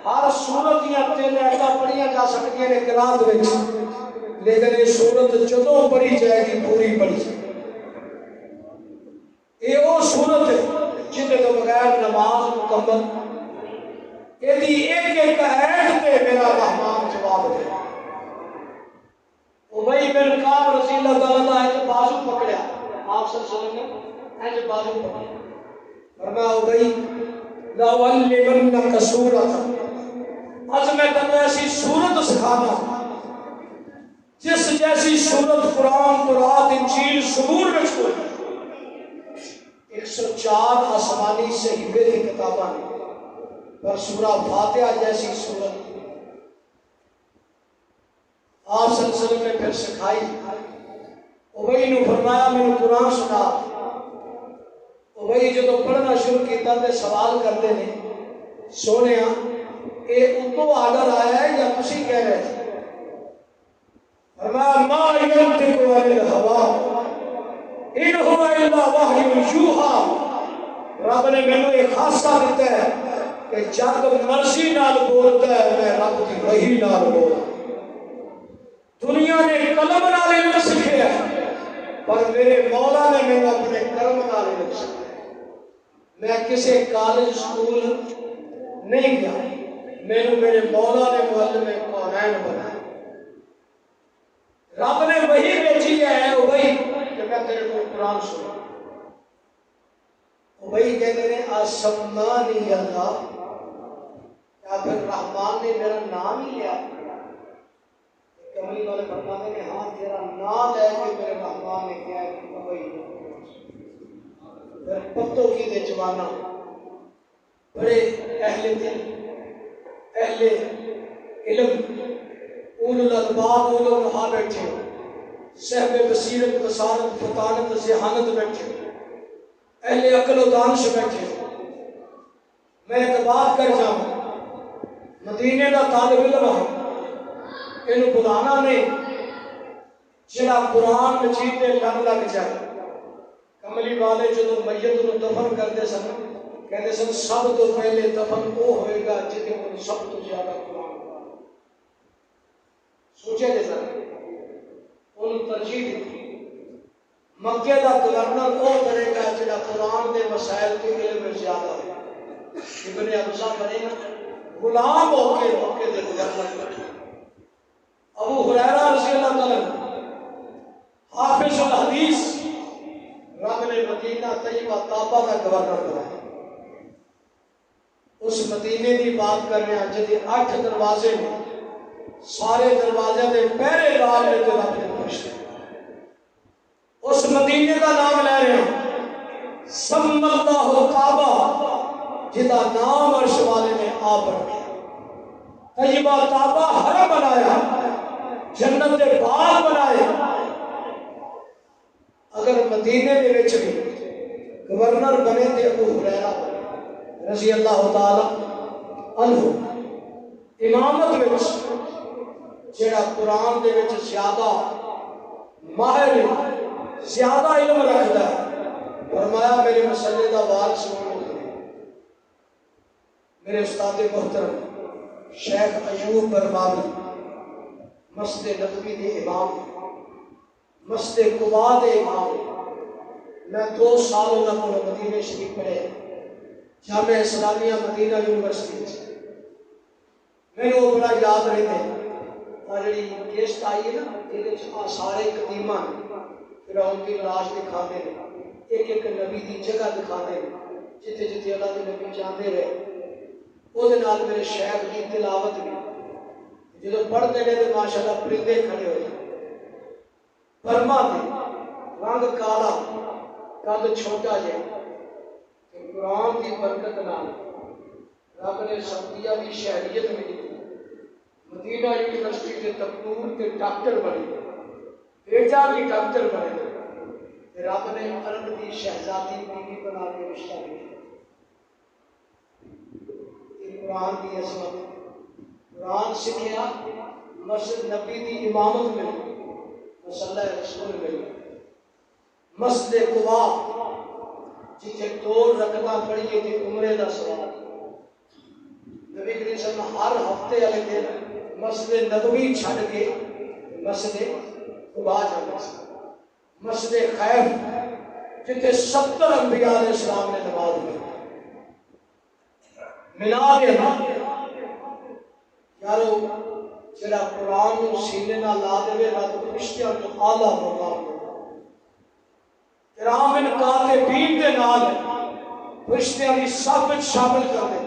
ہر صورت دیا 3 آیتاں پڑھیاں جا سکتی ہیں قرات وچ، لیکن یہ صورت جدوں پڑھی جائے گی پوری پڑھی جائے گی۔ یہ وہ صورت ہے جن کے بغیر نماز مکمل، یہ ایک ایک آیت پہ میرا رحمان جواب دے۔ ابی بن کعب رضی اللہ تعالیٰ عنہ بازو پکڑیا، آپ صلی اللہ علیہ وسلم نے بازو پکڑیا، فرمایا ابی لَأُعَلِّمَنَّكَ سُورَةً، آج میں تمہیں ایسی سورت سکھانا جس جیسی سورت قرآن، تورات، انجیل، زبور میں کوئی 104 آسمانی صحیفے کی کتاباں پر سورہ فاتحہ جیسی سورت آپ صلی اللہ علیہ وسلم نے پھر سکھائی۔ ابی نے فرمایا میں نے قرآن سنا۔ ابی جب پڑھنا شروع کیتا تے سوال کرتے ہیں سونے اے اتو آڈر آیا ہے یا تسی کہہ رہے تھے؟ فرمایا ما ینطق عن الہوا ان هو الا وحی یوحی۔ رب نے مینوں ایک خاصہ دیتا ہے کہ جب مرضی نال بولتا ہے میں رب کی وحی نال بولتا۔ دنیا نے قلم نال علم سکھیا پر میرے مولا نے میں اپنے کرم نال علم سکھایا۔ میں کسی کالج سکول نہیں گیا، میرے مولا نے معلم قرآن بنایا۔ رب نے وہی بھیجی ہے ابی کہ میں تیرے کو قرآن سنا۔ ابی کہتے ہیں آسمانی اللہ، یا پھر رحمان نے میرا نام ہی لیا؟ کملی والے فرماتے ہیں ہاں تیرا نام لے کے میرے رحمان نے کیا ہے کہ ابی۔ پھر پتوں کی دے جوانا بڑے اہل دل، اہل علم، اول الالباب، اول النہا بیٹھے، صاحب بصیرت، بصارت، فطانت، ذہانت بیٹھے، اہل عقل و دانش بیٹھے۔ میں ایک بات کر جاؤں، مدینے کا طالب علم ہوں، انہوں بلانا نہیں جنہا قرآن مجید دے لگ جائے۔ کملی والے جدو میت نو دفن کرتے سن کہتے سن سب تو پہلے دفن وہ ہوئے گا جہاں کو سب تو زیادہ قرآن پڑھا۔ سوچے دے سن انہوں ترجیح دی مکے دا گورنر وہ بنے گا جہاں قرآن دے مسائل کے علم میں زیادہ ہے۔ ابن ابزا بنے گا غلام ہو کے مکے دے گورنر بنے۔ ابو ہریرہ رضی اللہ تعالیٰ حافظ الحدیث، رب نے مدینہ طیبہ طابہ کا گورنر بنایا۔ اس مدینے کی بات کر رہے ہیں جدی 8 دروازے میں، سارے دروازے دے پہرے دار نے تو رب نے پوچھتے اس مدینے کا نام لے رہے ہیں سم اللہ طابہ، جدا نام عرش والے نے آپ رکھا۔ طیبہ طابہ حرم بنایا، جنت کے باغ بنائے۔ اگر مدینے میں وچ بھی گورنر بنے تے ابو ہریرہ رضی اللہ تعالی عنہ امامت وچ جڑا قرآن دے وچ زیادہ ماہر ہے، زیادہ علم رکھتا ہے، فرمایا میرے مسئلے دا وارث کون ہے؟ میرے استاد محترم شیخ ایوب برماوی مسجد نبوی کے امام، مسجد قباء دے امام، میں 2 سال انہوں کو مدینہ شریف پڑھے، جامعہ اسلامیہ مدینہ یونیورسٹی سے۔ میں نے وہ بڑا یاد رہتے اور جڑی کیسٹ آئی ہے نا یہ سارے قدیمہ فرعون کی لاش دکھا دے، ایک ایک نبی دی جگہ دکھا دے جتے جتے اللہ کے نبی جاندے رہے، وہ نال میرے شیخ کی تلاوت بھی جب پڑھتے رہے تو ماشاءاللہ پرندے کھڑے ہو جائے، برما دے رنگ کالا قد چھوٹا جائے کہ قرآن کی برکت نال رب نے سعودیہ کی شہریت ملی، مدینہ یونیورسٹی کے دکتور کے ڈاکٹر بنے، بیٹا بھی ڈاکٹر بنے، رب نے عرب کی شہزادی بیوی بنا کے رشتہ دیا۔ قرآن کی عظمت، قرآن سیکھیا، مسجد نبی کی امامت ملی، مصلی رسول ملی، مسجد قباء جتھے 2 رکعتاں پڑھیے تھے عمرے دا ثواب، نبی کریم صلی اللہ علیہ وسلم ہر ہفتے والے دن مسجد نبوی چھڈ کے مسجد قباء جاتے تھے، مسجد خیف جتھے 70 انبیاء علیہ السلام نے نماز پڑھی، ملا دے یارو جڑا قرآن نو سینے نال لا دے رب فرشتیاں تو اعلیٰ مقام کرام کاتبین دے نال فرشتیاں دی صف وچ شامل کر دے،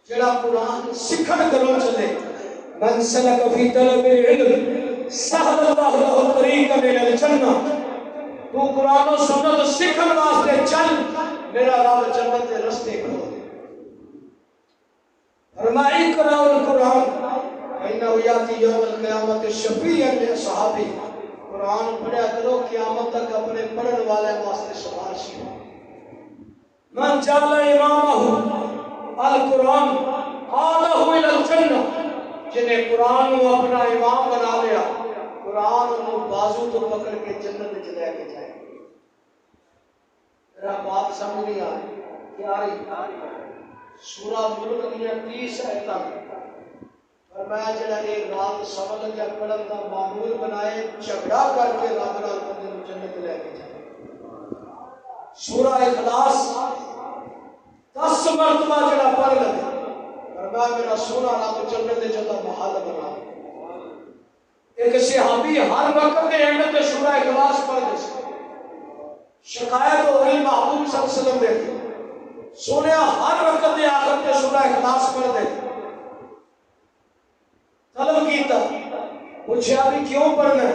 جڑا قرآن سکھن کرو چلے، من سلک فی طلب العلم سہل اللہ له طریقا الی الجنہ، تو قرآن و سنت سکھن واسطے چل، میرا رب جنت کے رستے کھول دے۔ فرمائی اقرأ القرآن فإنه یأتی یوم القیامت شفیعا لأصحابہ، قرآن پڑھا کرو قیامت تک اپنے پڑھن والے واسطے سفارشی ہو۔ من جعل امامہ القرآن قادہ الی الجنہ، جنہیں قرآن کو اپنا امام بنا لیا، قرآن کو بازو تو پکڑ کے جنت میں لے کے جائے۔ میرا بات سمجھ نہیں آ رہی کیا رہی؟ سورہ ملک دیا 30 آیتاں فرمایا جڑا ایک رات سمجھ لگا پڑھن کا معمول بنائے، جھگڑا کر کے رب نال بندے نوں جنت لے کے جائے۔ سورہ اخلاص 10 مرتبہ جڑا پڑھ لگے، فرمایا میرا سونا رب جنت دے جدا محل بنا۔ ایک صحابی ہر وقت کے اینڈ تے سورہ اخلاص پڑھتے تھے، شکایت ہو گئی محبوب صلی اللہ علیہ وسلم دے سنیا ہر وقت دے آخر تے سورہ اخلاص پڑھ دے، طلب کیتا، پوچھا بھی کیوں پڑھنا ہے؟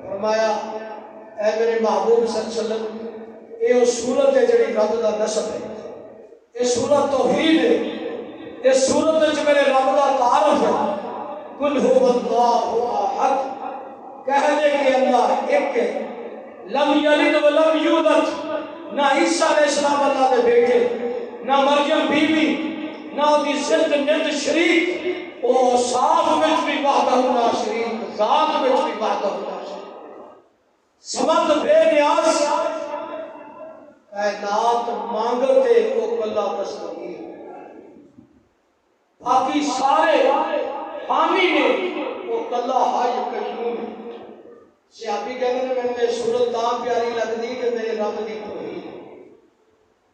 فرمایا اے میرے محبوب صلی اللہ علیہ وسلم، یہ سورت ہے جڑی رب دا نسب ہے، یہ سورت توحید ہے، یہ سورت وچ میرے رب دا تعارف ہے، قل هو اللہ احد، کہہ دے کہ اللہ ایک ہے، لم یلد ولم یولد، نہ عیسیٰ علیہ السلام اللہ دے بیٹے، نہ مریم بی بی، نہ دی زند نند شریک، او صاف وچ بھی وحدہ لا شریک، ذات وچ بھی وحدہ لا شریک، سمد بے نیاز، کائنات مانگتے او کلا تصویر، باقی سارے فانی نے وہ کلا حی قیوم ہے۔ صحابی کہتے ہیں میں سورت تاں پیاری لگ دی کہ میرے رب دی توحید،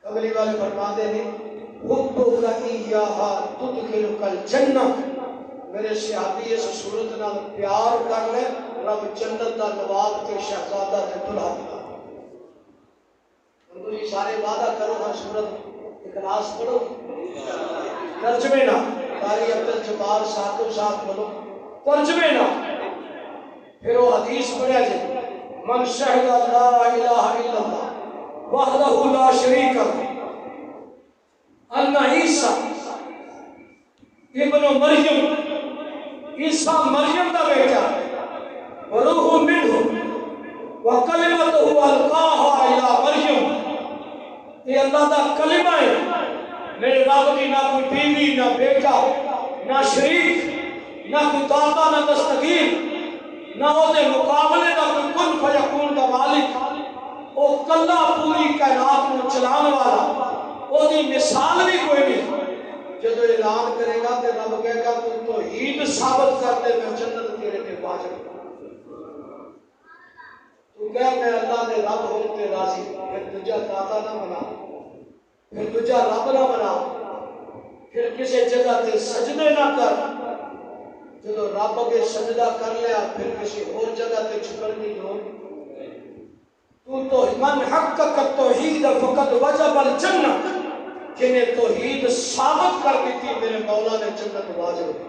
قبلی والے فرماتے ہیں حبک ایہا تدخلک الجنہ، میرے صحابی اس سورت نال پیار کر لے، رب جنت دا نواب کے شہزادہ تے دلہا دلا۔ تسی سارے وعدہ کرو ہاں سورت اخلاص پڑھو، ترجمے نہ قاری عبدالجبار ثاقب صاحب بولو ترجمے نہ، پھر وہ حدیث پڑھا جائے من شہد لا الہ الا اللہ وحدہ لا شریک لہ ان عیسیٰ ابن مریم، عیسیٰ مریم دا بیٹا، وروح منہ وکلمتہ القاہا الی مریم، یہ اللہ دا کلمہ ہے، میرے رب کی نہ کوئی بیوی نہ بیٹا نہ شریک نہ کوئی داتا نہ دستگیر نہ ہوتے مقابلے دا کوئی کن فیکون دا مالک، او کلا پوری کائنات میں چلان والا، او دی مثال بھی کوئی نہیں۔ جدو اعلان کرے گا تے رب کہے گا تو توحید ثابت کر دے، میں جنت تیرے کے واجب۔ تو کہہ میں اللہ دے رب ہوں تے راضی، پھر دجا داتا نہ بنا، پھر دجا رب نہ بنا، پھر کسی جگہ تے سجدے نہ کر، جدو رب اگے سجدہ کر لیا پھر کسی اور جگہ تے چھکن کی لوڑ۔ تو من حقق التوحید فقد وجب الجنہ، جنہیں توحید ثابت کر دیتی میرے مولا نے جنت واجب کی۔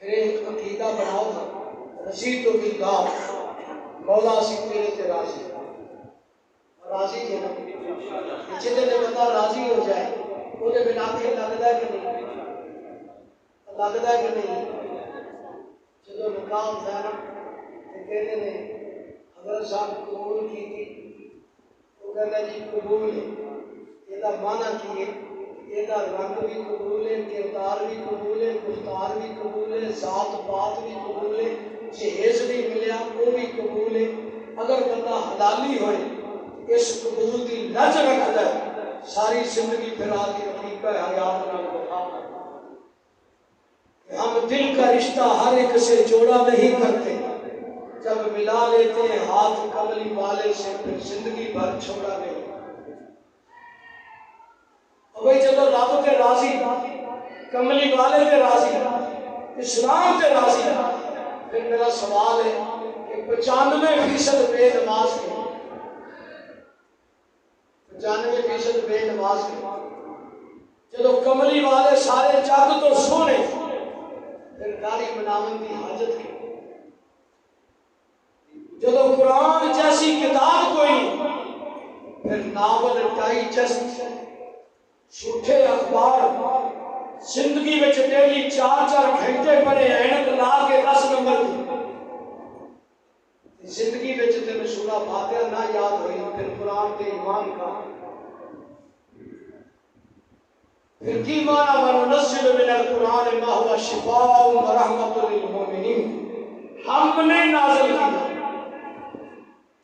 پھر ایک عقیدہ بناؤ تھا رضیت باللہ، مولا سی تیرے تے راضی، راضی تھے نا، جتنے نے بندہ راضی ہو جائے وہ دے بنا کے لگتا ہے کہ نہیں، لگتا ہے کہ نہیں۔ جدو نکاح ہوتا ہے نا تو کہتے ہیں حضرت صاحب قبول کی تھی، وہ کہتا جی قبول ہے، یہ معنی کی ہے، یہ رنگ بھی قبول ہے، کردار بھی قبول ہے، گفتار بھی قبول ہے، ذات بات بھی قبول ہے، جہیز بھی ملیا وہ بھی قبول ہے۔ اگر بندہ حلالی ہوئے اس قبول کی لج رکھتا ہے ساری زندگی پھر آدھی رفیقہ حیات نہ بتا۔ ہم دل کا رشتہ ہر ایک سے جوڑا نہیں کرتے، جب ملا لیتے ہیں ہاتھ کملی والے سے پھر زندگی بھر چھوڑا نہیں۔ بھائی جب رب کے راضی، کملی والے کے راضی، اسلام کے راضی، پھر میرا سوال ہے کہ 95% بے نماز کے، 95% بے نماز کے، جب کملی والے سارے جگ تو سونے پھر داڑھی بناون کی حاجت کی، جب قرآن جیسی کتاب کوئی پھر ناول ٹائی جیسی جھوٹے اخبار، زندگی میں ڈیلی 4 گھنٹے پڑھے اینک لا کے 10 نمبر کی زندگی میں تین سورہ فاتحہ نہ یاد ہوئی پھر قرآن کے ایمان کا پھر کی معنی وَنُنَزِّلُ مِنَ الْقُرْآنِ مَا هُوَ شِفَاءٌ وَرَحْمَةٌ لِلْمُؤْمِنِينَ، ہم نے نازل کیا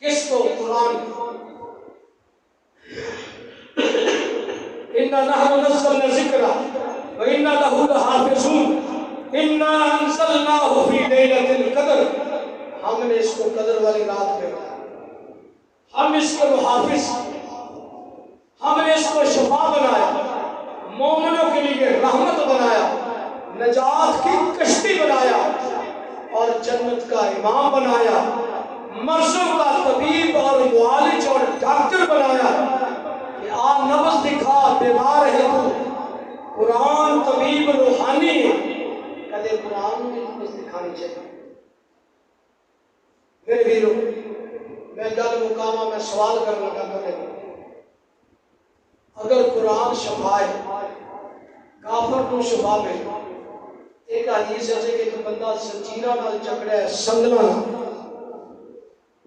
کس کو؟ قرآن کو۔ إِنَّا نَحْنُ نَزَّلْنَا الذِّكْرَ وَإِنَّا لَهُ لَحَافِظُونَ إِنَّا أَنزَلْنَاهُ فِي لَيْلَةِ الْقَدْرِ، ہم نے اس کو قدر والی رات میں بنایا، ہم اس کے محافظ، ہم نے اس کو شفا بنایا، مومنوں کے لیے رحمت بنایا، نجات کی کشتی بنایا اور جنت کا امام بنایا، مرضوں کا طبیب اور معالج اور ڈاکٹر بنایا کہ آ نبض دکھا بیمار ہے تو قرآن طبیب روحانی ہے، کہتے قرآن میں نبض دکھانی چاہیے۔ میرے ویرو میں گل مقامہ میں سوال کرنا چاہتا ہوں، اگر قرآن شفا ہے کافر کو شفا میں ایک حدیث ہے کہ ایک بندہ زنجیرہ نال چکڑا ہے، سنگلا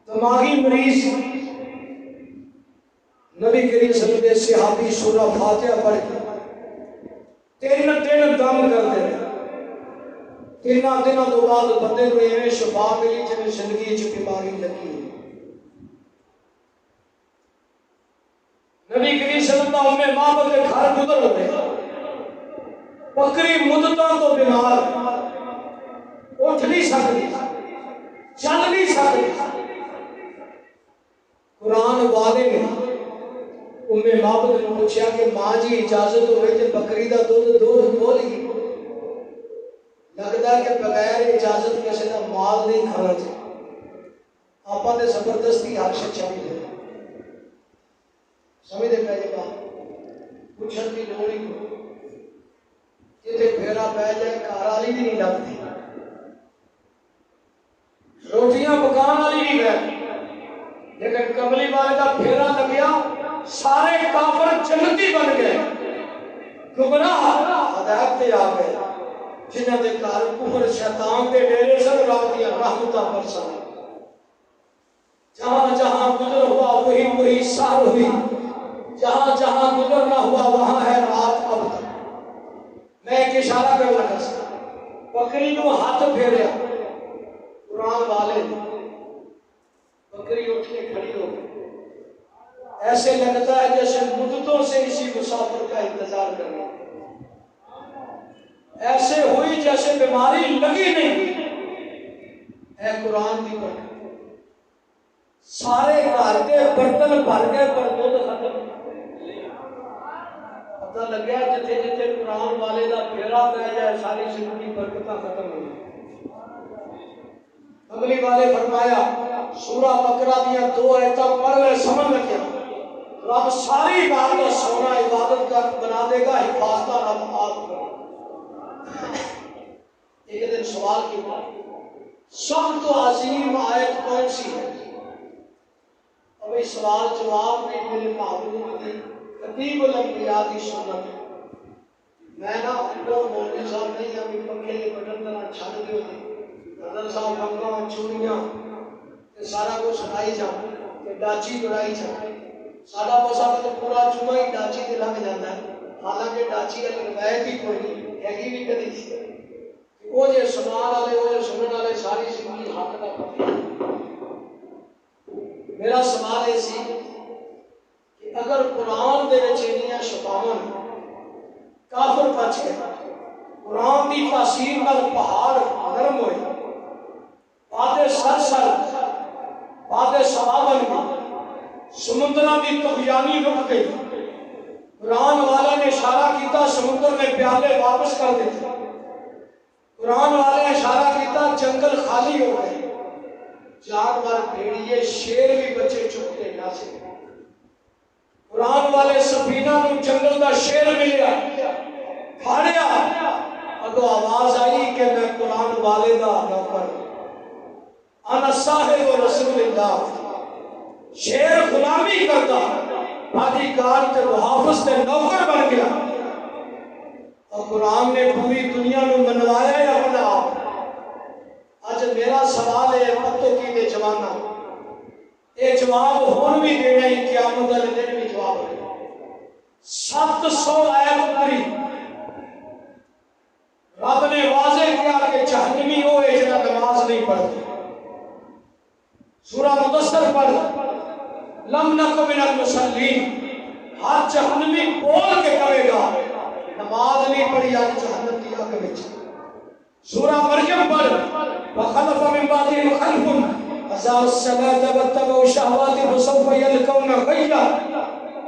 دماغی مریض، نبی کریم صلی اللہ علیہ وسلم صحابی سورہ فاتحہ پڑھ کے 3 دن دم کرتے ہیں، 3 دنوں تو بعد بندے کو ایویں شفا ملی جنہیں زندگی چ بیماری لگی۔ نبی کریم صلی اللہ علیہ وسلم ماں کے گھر گزر ہوئے، بکری مدتوں تو بیمار، اٹھ نہیں سکتی، چل نہیں سکتی، قرآن والے نے مابد نے پوچھا کہ ماں جی اجازت ہوئے کہ بکری کا دودھ دو لی، لگتا ہے کہ بغیر اجازت کسی کا مال نہیں کھانا چاہیے، آپ نے زبردستی ہر شے چاہیے دے سمجھتے پہلے بات پوچھنے کی لوڑ ہی کو جتنے پھیرا پہ جائے گھر والی بھی نہیں لگتی، روٹیاں پکان والی نہیں ہے، لیکن کملی والے کا پھیرا لگیا سارے کافر جنتی بن گئے، گمراہ ہدایت تے آ گئے، جنہاں دے گھر کفر شیطان دے ڈیرے سن رب دیا رحمتاں برساں، جہاں جہاں گزر ہوا وہی سار ہوئی، جہاں جہاں گزر نہ ہوا وہاں ہے رات اب تک۔ میں ایک اشارہ کر لگا سا، بکری کو ہاتھ پھیریا قرآن والے نے، بکری اٹھ کے کھڑی ہو گئی، ایسے لگتا ہے جیسے مدتوں سے اسی مسافر کا انتظار کر رہے ہیں، ایسے ہوئی جیسے بیماری لگی نہیں، اے قرآن کی برکت، سارے گھر کے برتن بھر گئے پر دودھ ختم. پتہ لگیا جتھے جتھے قرآن والے دا پھیرا پہ جائے ساری زندگی برکتاں ختم ہو گئی. اگلی والے فرمایا سورہ بقرہ دیا 2 آیتاں پڑھ لے سمجھ لگیا رب ساری بات کا سونا عبادت کا بنا دے گا. حفاظت رب آپ کرے. ایک دن سوال کیا سب تو عظیم آیت کون سی ہے؟ ابھی سوال جواب میں میرے محبوب کی خطیب الانبیاء کی سنت ہے. میں نا وہ مولوی صاحب نہیں ابھی پنکھے کے بٹن طرح چھڑ دیو حضرت صاحب رنگاں چوڑیاں سارا کچھ سنائی جاؤ ڈاچی بڑائی جاؤ. سارا موسا تو پورا جمعہ ہی ڈاچی سے لگ جاتا ہے. حالانکہ ڈاچی کا روایت ہی کوئی نہیں ہے بھی کدی. وہ جو سنان والے وہ جو سننے والے ساری زندگی حق کا پتہ. میرا سوال یہ سی کہ اگر قرآن دے وچ انیاں شفاواں کافر بچ گئے قرآن دی تاثیر نال پہاڑ نرم ہوئے وعدے سر سر وعدے سوا بن گئے سمندراں دی طغیانی رک گئی. قرآن والے نے اشارہ کیتا سمندر نے پیالے واپس کر دیتے. قرآن والے نے اشارہ کیتا جنگل خالی ہو گئے. جانور بھیڑیے شیر بھی بچے چکتے نہ سے. قرآن والے سفینہ نو جنگل دا شیر ملیا کھاڑیا اگو آواز آئی کہ میں قرآن والے دا نوکر انا صاحب رسول اللہ. شیر غلامی کرتا بادی کار تے محافظ تے نوکر بن گیا. اور قرآن نے پوری دنیا میں منوایا ہے اپنا آپ. آج میرا سوال ہے پتو کی دے جوانا یہ جواب ہون بھی دینا ہی قیامت والے دن بھی جواب ہے. 700 آیت پوری رب نے واضح کیا کہ جہنمی ہوئے جنہ نماز نہیں پڑھتے. سورہ مدثر پڑھ لم نکو من المصلین. ہر جہنمی بول کے کہے گا نماز نہیں پڑھی آج جہنم کی آگ وچ. سورہ مریم پڑھ وخلف من بعدهم خلف اضاعوا الصلاة واتبعوا الشهوات فسوف يلقون غیا.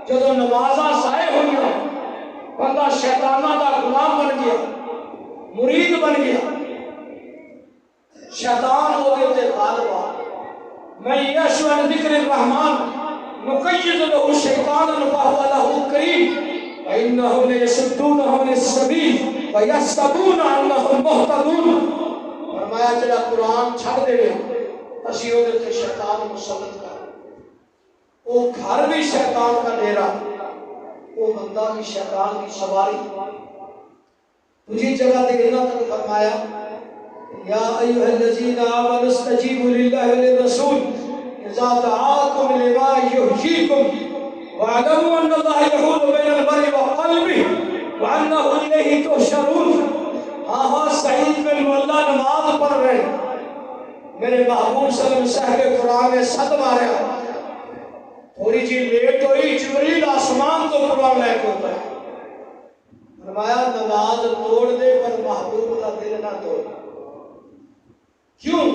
جدو نمازاں ضائع ہوئیں بندہ شیطانہ دا غلام بن گیا مرید بن گیا. شیطان ہو گئے تے غالب آ من یعش عن ذکر الرحمن نقید له شیطانا فهو له قرین وانهم لیصدونهم عن السبیل ویحسبون انهم مهتدون. فرمایا جڑا قرآن چھڑ دے اسی وہ تے شیطان مسلط کر. وہ گھر بھی شیطان کا ڈیرا وہ بندہ بھی شیطان کی سواری. تجھی جگہ دیکھنا تک فرمایا یا ایھا الذین آمنوا استجیبوا للہ وللرسول اذا دعاکم لما یحییکم واعلموا ان اللہ یحول بین المرء وقلبہ وانہ الیہ تحشرون. ہاں سعید بن مولا نماز پڑھ رہے میرے محبوب صلی اللہ علیہ وسلم صاحب قرآن نے صد ماریا تھوڑی جی لیٹ ہوئی جبریل آسمان تو قرآن لے کے ہوتا ہے. فرمایا نماز توڑ دے پر محبوب کا دل نہ توڑ. کیوں؟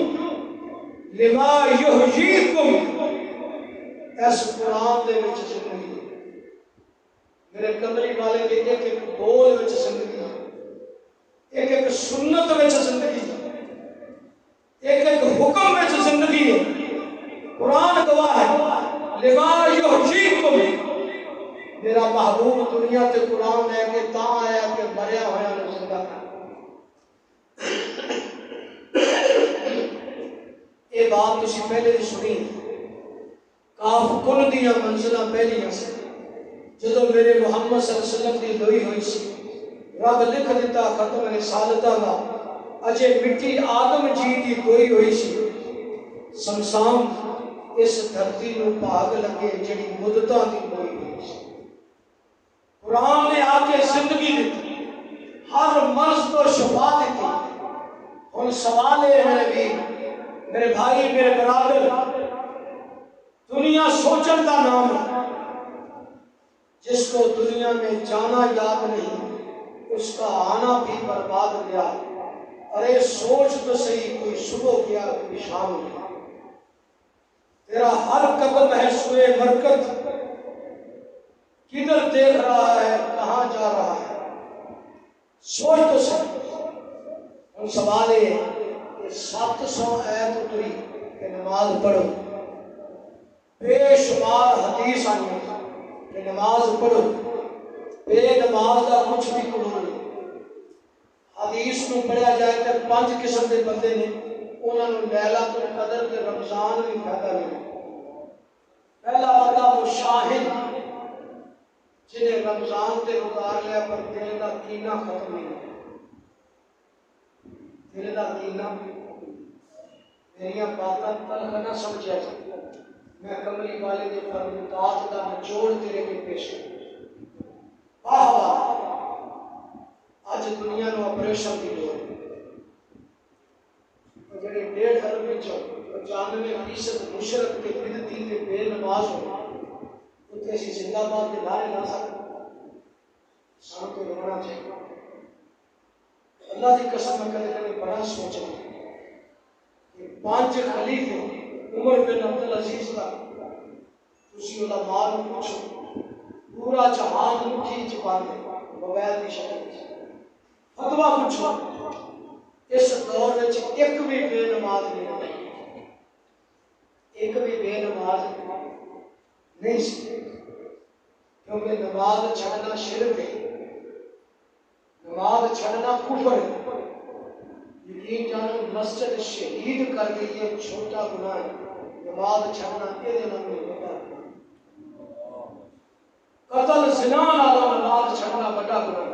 لما یحییکم اس قرآن دے وچ زندگی میرے کمری والے کے ایک ایک بول وچ زندگی ایک ایک سنت وچ زندگی ایک ایک حکم وچ زندگی ہے. قرآن گواہ ہے لما یحییکم. میرا محبوب دنیا تے قرآن لے کے تاں آیا کہ مریا ہویا نو زندہ کر. یہ بات تسی پہلے بھی سنی کاف کن دیا منزلہ پہلی سے جدو میرے محمد صلی اللہ علیہ وسلم دی لوئی ہوئی سی رب لکھ دیتا ختم رسالتہ کا اجے مٹی آدم جی دی کوئی ہوئی سی سمسام اس دھرتی نو پاگ لگے جڑی مدتاں دی کوئی ہوئی سی. قرآن نے آ کے زندگی دیتی ہر مرض کو شفا دیتی. ان سوال ہے میرے بھی میرے بھائی میرے برادر دنیا سوچن کا نام ہے. جس کو دنیا میں جانا یاد نہیں اس کا آنا بھی برباد گیا. ارے سوچ تو صحیح کوئی صبح گیا کوئی شام گیا. تیرا ہر قدم ہے سوئے برکت، کدھر دیکھ رہا ہے کہاں جا رہا ہے، سوچ تو صحیح۔ ہم سوال یہ کہ 700 آیت اتری کہ نماز پڑھو، بے شمار حدیث آئی کہ نماز پڑھو، بے نماز کا کچھ بھی قبول نہیں۔ حدیث کو پڑھا جائے تو 5 قسم کے بندے نے، انہوں نے لیلۃ القدر کے رمضان بھی فائدہ نہیں۔ پہلا بندہ وہ شاہد جنہیں رمضان تے گزار لیا پر دل کا کینہ ختم نہیں ہوا، دل کا کینہ میریاں باتاں تلخ نہ سمجھا جائے، میں کملی والے کے فرمودات کا نچوڑ تیرے کے پیش کروں۔ واہ واہ، اج دنیا نو آپریشن کی لوڑ ہے، جڑے 1.5 ارب وچوں 95% مشرک تے بدعتی تے بے نماز ہو، اتنے اسی زندہ باد کے نعرے لا سکتے، سان کو رونا چاہیے۔ اللہ کی قسم میں کدے کدے بڑا سوچا کہ 5 خلیفے عمر بن عبدالعزیز کا تسی علماء نو پوچھو، پورا جہان مٹھی چ پا دے موبائل کی شکل فتویٰ پوچھو، اس دور میں ایک بھی بے نماز نہیں ہوئی، ایک بھی بے نماز نہیں سی، کیونکہ نماز چھڑنا شرک ہے، نماز چھڑنا کفر ہے۔ یقین جانو مسجد شہید کر کے یہ چھوٹا گناہ ہے، نماز چھڑنا یہ نام نہیں ہوتا۔ قتل زنا والا نماز چھڑنا بڑا گناہ ہے۔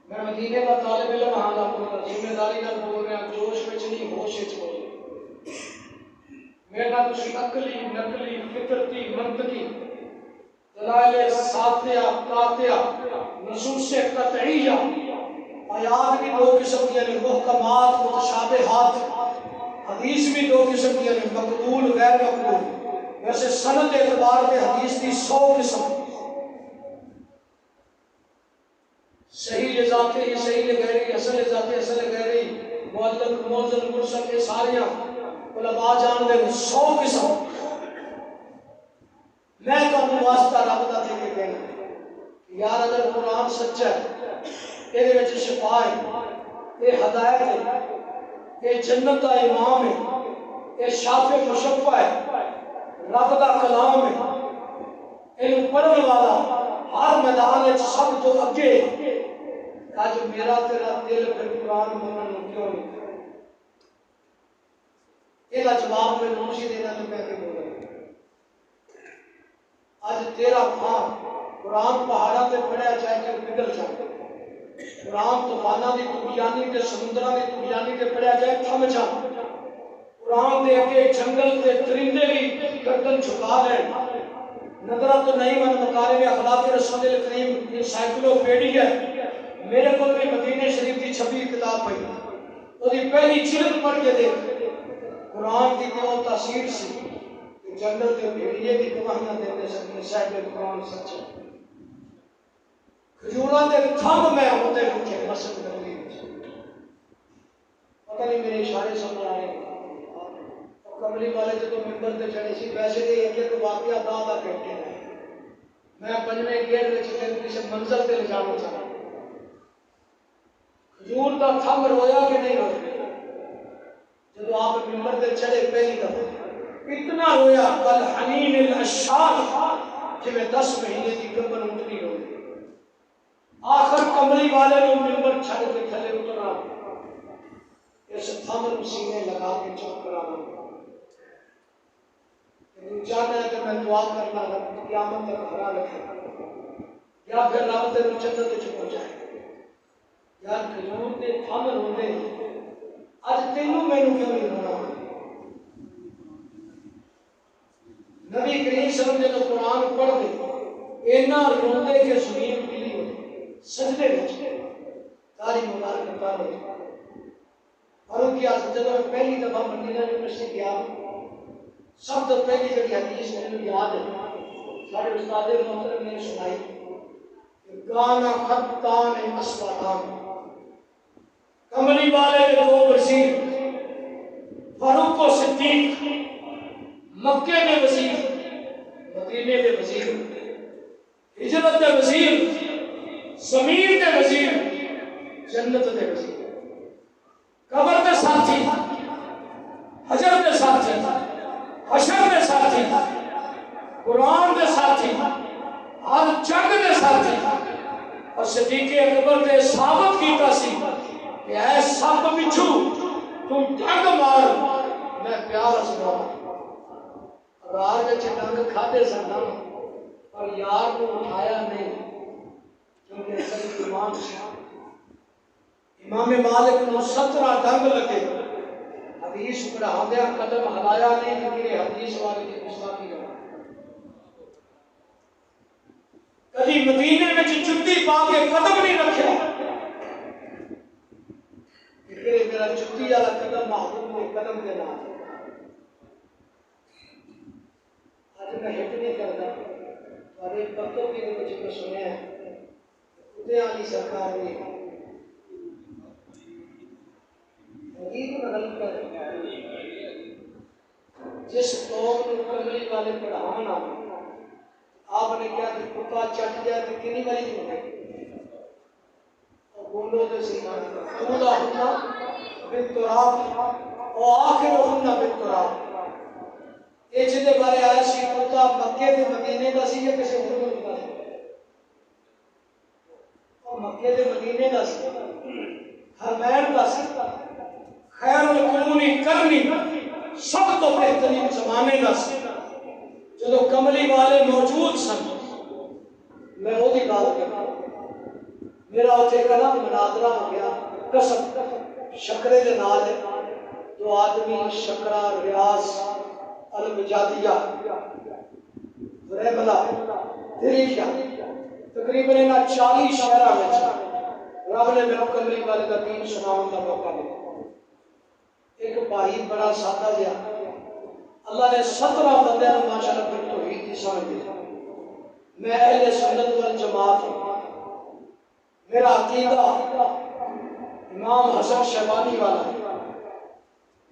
میں مدینے کا طالب علم ہاں لا بول رہا، ذمہ داری نال بول رہا، جوش وچ نہیں ہوش وچ بول رہا۔ میرا کچھ عقلی نقلی فطرتی منطقی دلائل ساتیہ قاطعہ نصوص قطعیہ آیات بھی 2 قسم کی ہیں، محکمات متشابہات، حدیث بھی 2 قسم کی ہیں، مقبول غیر مقبول۔ ویسے سند اعتبار کے حدیث کی 100 قسم، صحیح ذاتی ہی صحیح غیری، اصل ذاتی اصل غیری، معلق موزن مرسل، یہ ساریاں علماء جان دے 100 قسم۔ میں تو واسطہ رب دا دے کے کہنا یار اگر قرآن سچا ہے، یہ شفا ہے، یہ ہدایت ہے، یہ جنت کا امام ہے، یہ شافع مشفع ہے، رب کا کلام ہے، یہ پڑھنے والا ہر میدان سب تو اگے۔ آج میرا تیرا دل پھر قرآن منن کیوں نہیں؟ یہ جواب میں نوشی دینا تو میں کہ بول رہا ہوں۔ آج تیرا ہاں قرآن پہاڑا تے پڑھیا جائے کہ پگھل جائے، قرآن طوفاناں دی طغیانی تے سمندراں دی طغیانی تے پڑھیا جائے تھم جائے، قرآن دے اگے جنگل تے درندے بھی گردن جھکا لیں۔ نظرہ تو نہیں من مکارم اخلاق رسول کریم انسائکلوپیڈیا ہے، میرے کو بھی مدینہ شریف کی 26 کتاب پڑھی، وہ پہلی جلد پڑھ کے دیکھ، قرآن کی جو تاثیر سی کہ جنگل کے بھیڑیے بھی گواہیاں دیتے سکتے صاحب قرآن سچا۔ کھجوراں دے تھم میں ہوتے رکھے مسجد نبوی پتہ نہیں میرے اشارے سمجھ آ رہے ہیں۔ کملی والے جب ممبر تے چڑھے سی ویسے دے ایک واقعہ بعد آ کہتے ہیں، میں 5ویں گیٹ وچ کسی منزل تے لے جانا چاہتا ہوں۔ کھجور دا تھم رویا کہ نہیں رویا؟ جب آپ ممبر تے چڑھے پہلی دفعہ اتنا رویا کل حنین الاشاق جی میں 10 مہینے کی گبن اٹھنی روئی۔ آخر کملی والے نے ممبر چھڑ کے تھلے اترا، اس تھم نو سینے لگا کے چپ کرانا، چاہتا ہے کہ میں دعا کرنا رب قیامت تک کھڑا رکھے یا پھر رب تیرے جنت وچ پہنچائے۔ یار کھجور دے تھم روندے اج تینوں مینوں کیوں نہیں رونا؟ نبی کریم صلی اللہ علیہ وسلم قرآن پڑھ دے اینا روندے کہ زمین گیلی ہوئی، سجدے وچ تاری مبارک اتار ہوئی۔ فاروق اعظم جب میں پہلی دفعہ مدینہ یونیورسٹی گیا، سب تو پہلی جڑی حدیث مجھے یاد ہے سارے استاد محترم نے سنائی کہ کانا خطان اسودان، کملی والے کے 2 وزیر فاروق و صدیق مکے دے وزیر، مدینے دے وزیر، ہجرت دے وزیر، زمین دے وزیر، جنت دے وزیر، قبر دے ساتھی، حجر دے ساتھی، حشر دے ساتھی، قرآن دے ساتھی، ہر جنگ دے ساتھی، اور صدیق اکبر نے ثابت کیتا سی کہ اے سب بچھو تم ڈنگ مار میں پیار سنا رار وچ ڈنگ کھادے سن اور یار کو اٹھایا نہیں کیونکہ صحیح ایمان امام مالک کو 17 ڈنگ لگے حدیث پڑھاندیا قدم ہلایا نہیں کیونکہ حدیث والے کی گستاخی کرا کبھی مدینے میں جُتی پا کے قدم نہیں رکھا کہ میرا جُتی والا قدم محبوب نے قدم کے نام آج میں ہٹ نہیں کرتا اور ایک بطوں کی نے مجھے کو سنے ہیں خدے علی سرکار نے حقیق میں غلط کر جس قوم نے کملی والے پڑھانا آپ نے کیا کہ کتا چٹ جائے تو کنی والی نہیں ہے اور بولو تو صحیح اولا ہننا بالتراب اور آخر ہننا بالتراب یہ جدے بارے آیا سی کتا مکے دے مدینے کا سی یا کسی حکومت کا سی اور مکے دے مدینے کا سی حرمین کا سی خیر القرونی کرنی سب تو بہترین زمانے کا سی جدو کملی والے موجود سن میں وہ بھی بات کرتا میرا اتنے کا نا مناظرہ ہو گیا قسم شکرے دے نال دو آدمی شکرہ ریاض المجادیہ ریبلا دریشہ تقریباً 40 شہرہ میں رب نے میرے کملی والے کا دین سناؤں کا موقع دیا ایک بھائی بڑا سادہ دیا اللہ نے 17 بندے نے ماشاءاللہ پر توحید کی سمجھ دیا میں اہل سنت والجماعت ہوں میرا عقیدہ امام حسن شیبانی والا ہے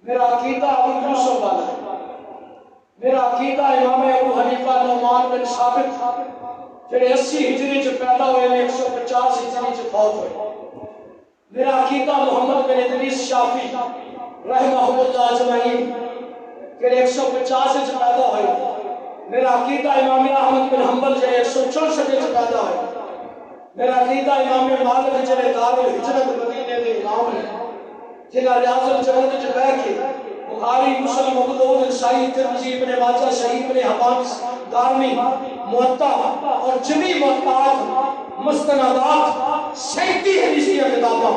میرا عقیدہ ابو یوسف والا ہے میرا عقیدہ امام ابو حنیفہ نعمان بن ثابت جڑے 80 ہجری چ پیدا ہوئے نے 150 ہجری چ فوت ہوئے میرا عقیدہ محمد بن ادریس شافعی رحمہ اللہ اجمعین کہ 150 سے پیدا ہوئے میرا عقیدہ امام احمد بن حنبل جو 164 سے پیدا ہوئے میرا عقیدہ امام مالک جو دار الہجرت مدینے کے امام ہے جنہاں ریاض الجنت جو بیٹھ کے بخاری مسلم ابو داؤد نسائی ترمذی ابن ماجہ صحیح ابن حبان دارمی موطا اور جمی موطئات مستندات 37 حدیث کی کتاباں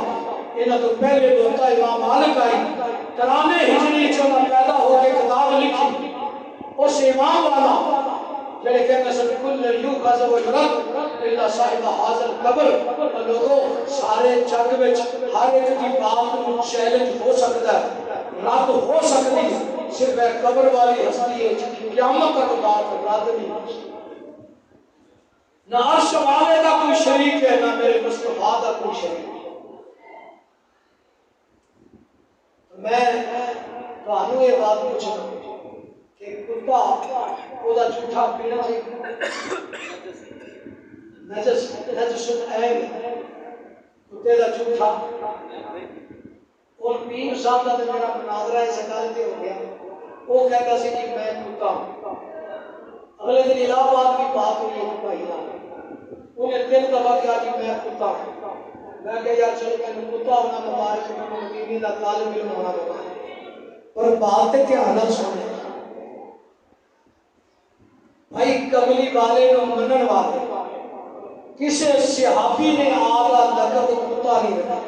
انہاں تو پہلے دوتا امام مالک آئی 93 ہجری چ پیدا ہو کے کتاب لکھی اس امام والا جڑے کہتے ہیں کل یو غضب و رد الا صاحب حاضر قبر لوگوں سارے جگ وچ ہر ایک کی بات کو چیلنج ہو سکتا ہے رد ہو سکتی صرف قبر والی ہستی ہے قیامت تک بات رد نہیں ہو سکتی نہ عرش والے کا کوئی شریک ہے نہ میرے مصطفیٰ کا کوئی شریک ہے میں تو یہ بات پوچھنا کہ کتا وہ جھوٹا پینا چاہیے نجس عین کتے کا جھوٹا اور پیر صاحب کا تو میرا مناظرہ اس گل تے ہو گیا وہ کہتا سی کہ میں کتا ہوں اگلے دن الہ آباد کی بات ہوئی ہے بھائی انہیں 3 دفعہ کہا کہ میں کتا ہوں میں کہ یار چلو میں کتا ہونا مبارک میں مدینے کا طالب علم ہونا مبارک پر بات کیا حالت سنے بھائی کملی والے نو منن والے کسی صحابی نے آدھا لقب کتا نہیں رکھا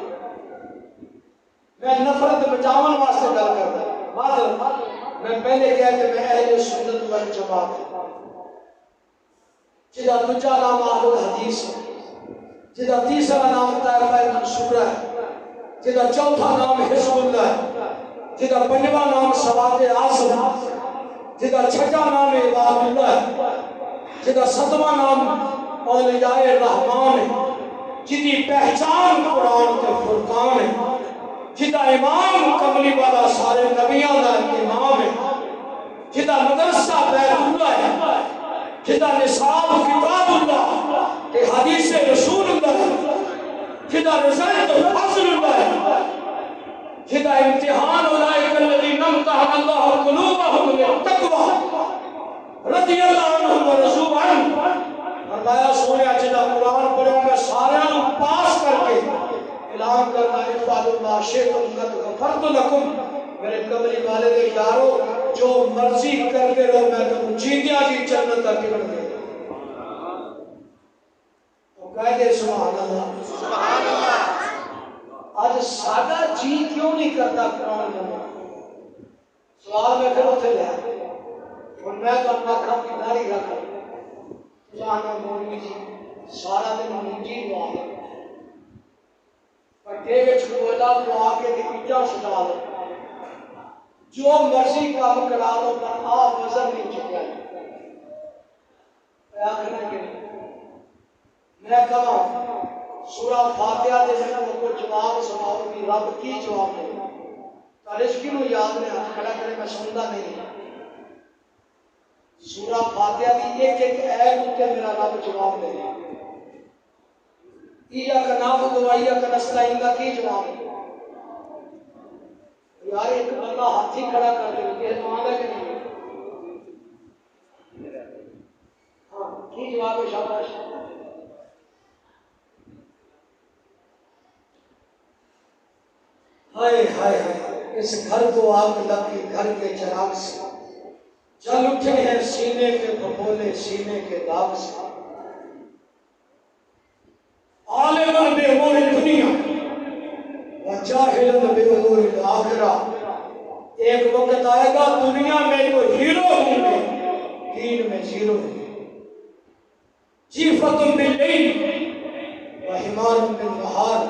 میں نفرت بچاون واسطے گل کرتا معذرت میں پہلے کہا کہ میں اہل سنت والجماعت جدا دوجا نام اہل الحدیث ہے جدا تیسرا نام طائفہ منصورہ ہے جدا چوتھا نام حزب اللہ ہے جدا پنجواں نام سواد اعظم جدا چھٹا نام عباد اللہ ہے جدا ستواں نام اولیاء الرحمن ہے جدی پہچان قرآن کے فرقان ہے جدا امام کملی والا سارے نبیوں کا امام ہے جدا مدرسہ بیت اللہ ہے، جدا نصاب کتاب اللہ کہ حدیث رسول اللہ ہے، جدا رزلت فضل اللہ ہے، جدا امتحان اولئک الذین امتحن اللہ قلوبہم للتقوی رضی اللہ عنہم ورضوا عنہ۔ فرمایا سونے جدا قرآن پڑھو میں سارے پاس کر کے اعلان کرنا افعلوا ما شئتم قد غفرت لکم، میرے قبری والے دے یارو جو مرضی کرتے رہو میں تم جیندیاں جی جنت تک بڑھ گئے۔ تو کہہ دے سبحان اللہ، سبحان اللہ۔ آج سادہ جی کیوں نہیں کرتا قرآن میں؟ سوال میں پھر اتنے لیا اور میں تو اپنا کام کی داری رکھا جانا مولوی جی سارا دن منجی دعا پٹے وچ کوئلہ دعا کے دکھا سٹا دو، جو مرضی کام کرا دو پر آپ وزن نہیں چکیا۔ میں کہا سورہ فاتحہ دے میں کو جواب سناؤ کہ رب کی جواب دے تارش کی نو یاد میں ہاتھ کھڑا کرے میں سنتا نہیں۔ سورہ فاتحہ دی ایک ایک ایت تے میرا رب جواب دے ایاک نعبد و ایاک نستعین کا کی جواب ہے؟ یار ایک بندہ ہاتھ ہی کھڑا کر دے کہ دعا ہے کہ نہیں؟ ہاں کی جواب ہے؟ شاباش۔ ہائے ہائے ہائے، اس گھر کو آگ لگی گھر کے چراغ سے، جل اٹھے ہیں سینے کے پھپھولے سینے کے داغ سے، عالم بے امور دنیا وجاہل بے امور آخرہ۔ ایک وقت آئے گا دنیا میں تو ہیرو ہوں گے، دین میں زیرو ہوں گے۔ جیفت باللیل وحمار بالنہار،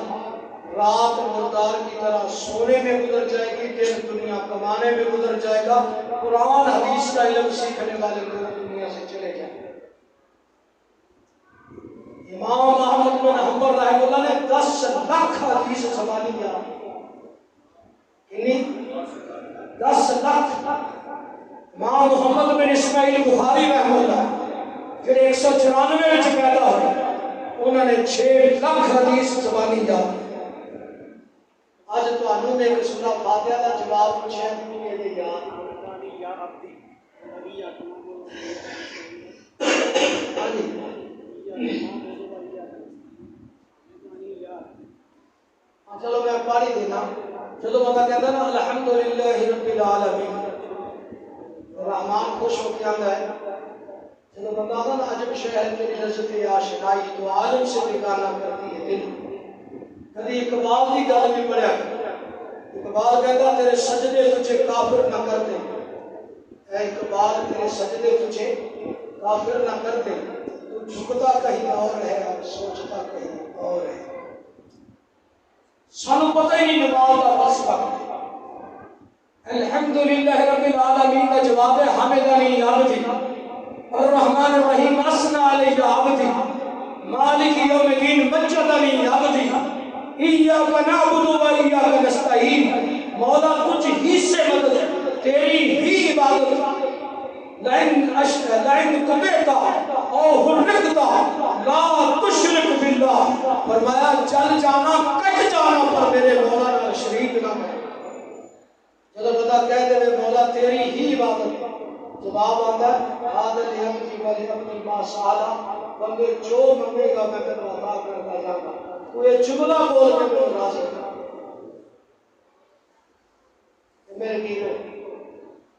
رات مردار کی طرح سونے میں گزر جائے گی، دن دنیا کمانے میں گزر جائے گا۔ قرآن حدیث کا علم سیکھنے والے لوگ دنیا سے چلے جائیں گے۔ امام احمد بن حنبل رحمہ اللہ نے 10 لاکھ حدیث زبانی کیا، یعنی 10 لاکھ۔ امام محمد بن اسماعیل بخاری رحمہ اللہ پھر 194 میں پیدا ہوئے، انہوں نے 6 لاکھ حدیث زبانی یاد۔ آج تو انہوں نے ایک سورہ فاتحہ کا جواب پوچھا ہے کہ یہ یاد چلو میں پڑھ ہی دینا۔ چلو بندہ کہتا ہے نا الحمدللہ رب العالمین، رحمان خوش ہو کے آتا ہے۔ چلو بندہ آتا نا عجب شہر تیری لذت آشنائی تو عالم سے ٹھکانا کرتی ہے دل۔ کبھی اقبال کی گل بھی پڑھا، اقبال کہتا تیرے سجدے تجھے کافر نہ کر دے، اے اقبال تیرے سجدے تجھے کافر نہ کر دے، تو جھکتا کہیں اور ہے اور سوچتا کہیں اور ہے۔ سانو پتہ ہی نہیں نماز کا بس وقت۔ الحمدللہ رب العالمین کا جواب ہے حمدنی عبدی الرحمن الرحیم اثنی علی عبدی مالک یوم الدین مجدنی عبدی ایاک نعبد و ایاک نستعین۔ مولا تجھ ہی سے مدد، تیری ہی عبادت۔ لئن قبیتا او حرکتا لا تشرک باللہ، فرمایا چل جانا کٹ جانا پر میرے مولا نہ شریک نہ کرے۔ جب بتا کہہ دے مولا تیری ہی عبادت، جواب آتا ہے حاضر یمتی والی اپنی ما سالا، بندے جو منگے گا میں تیرے عطا کرتا جاؤں گا۔ کوئی جملہ بول کے میں راضی کرتا میرے بیرو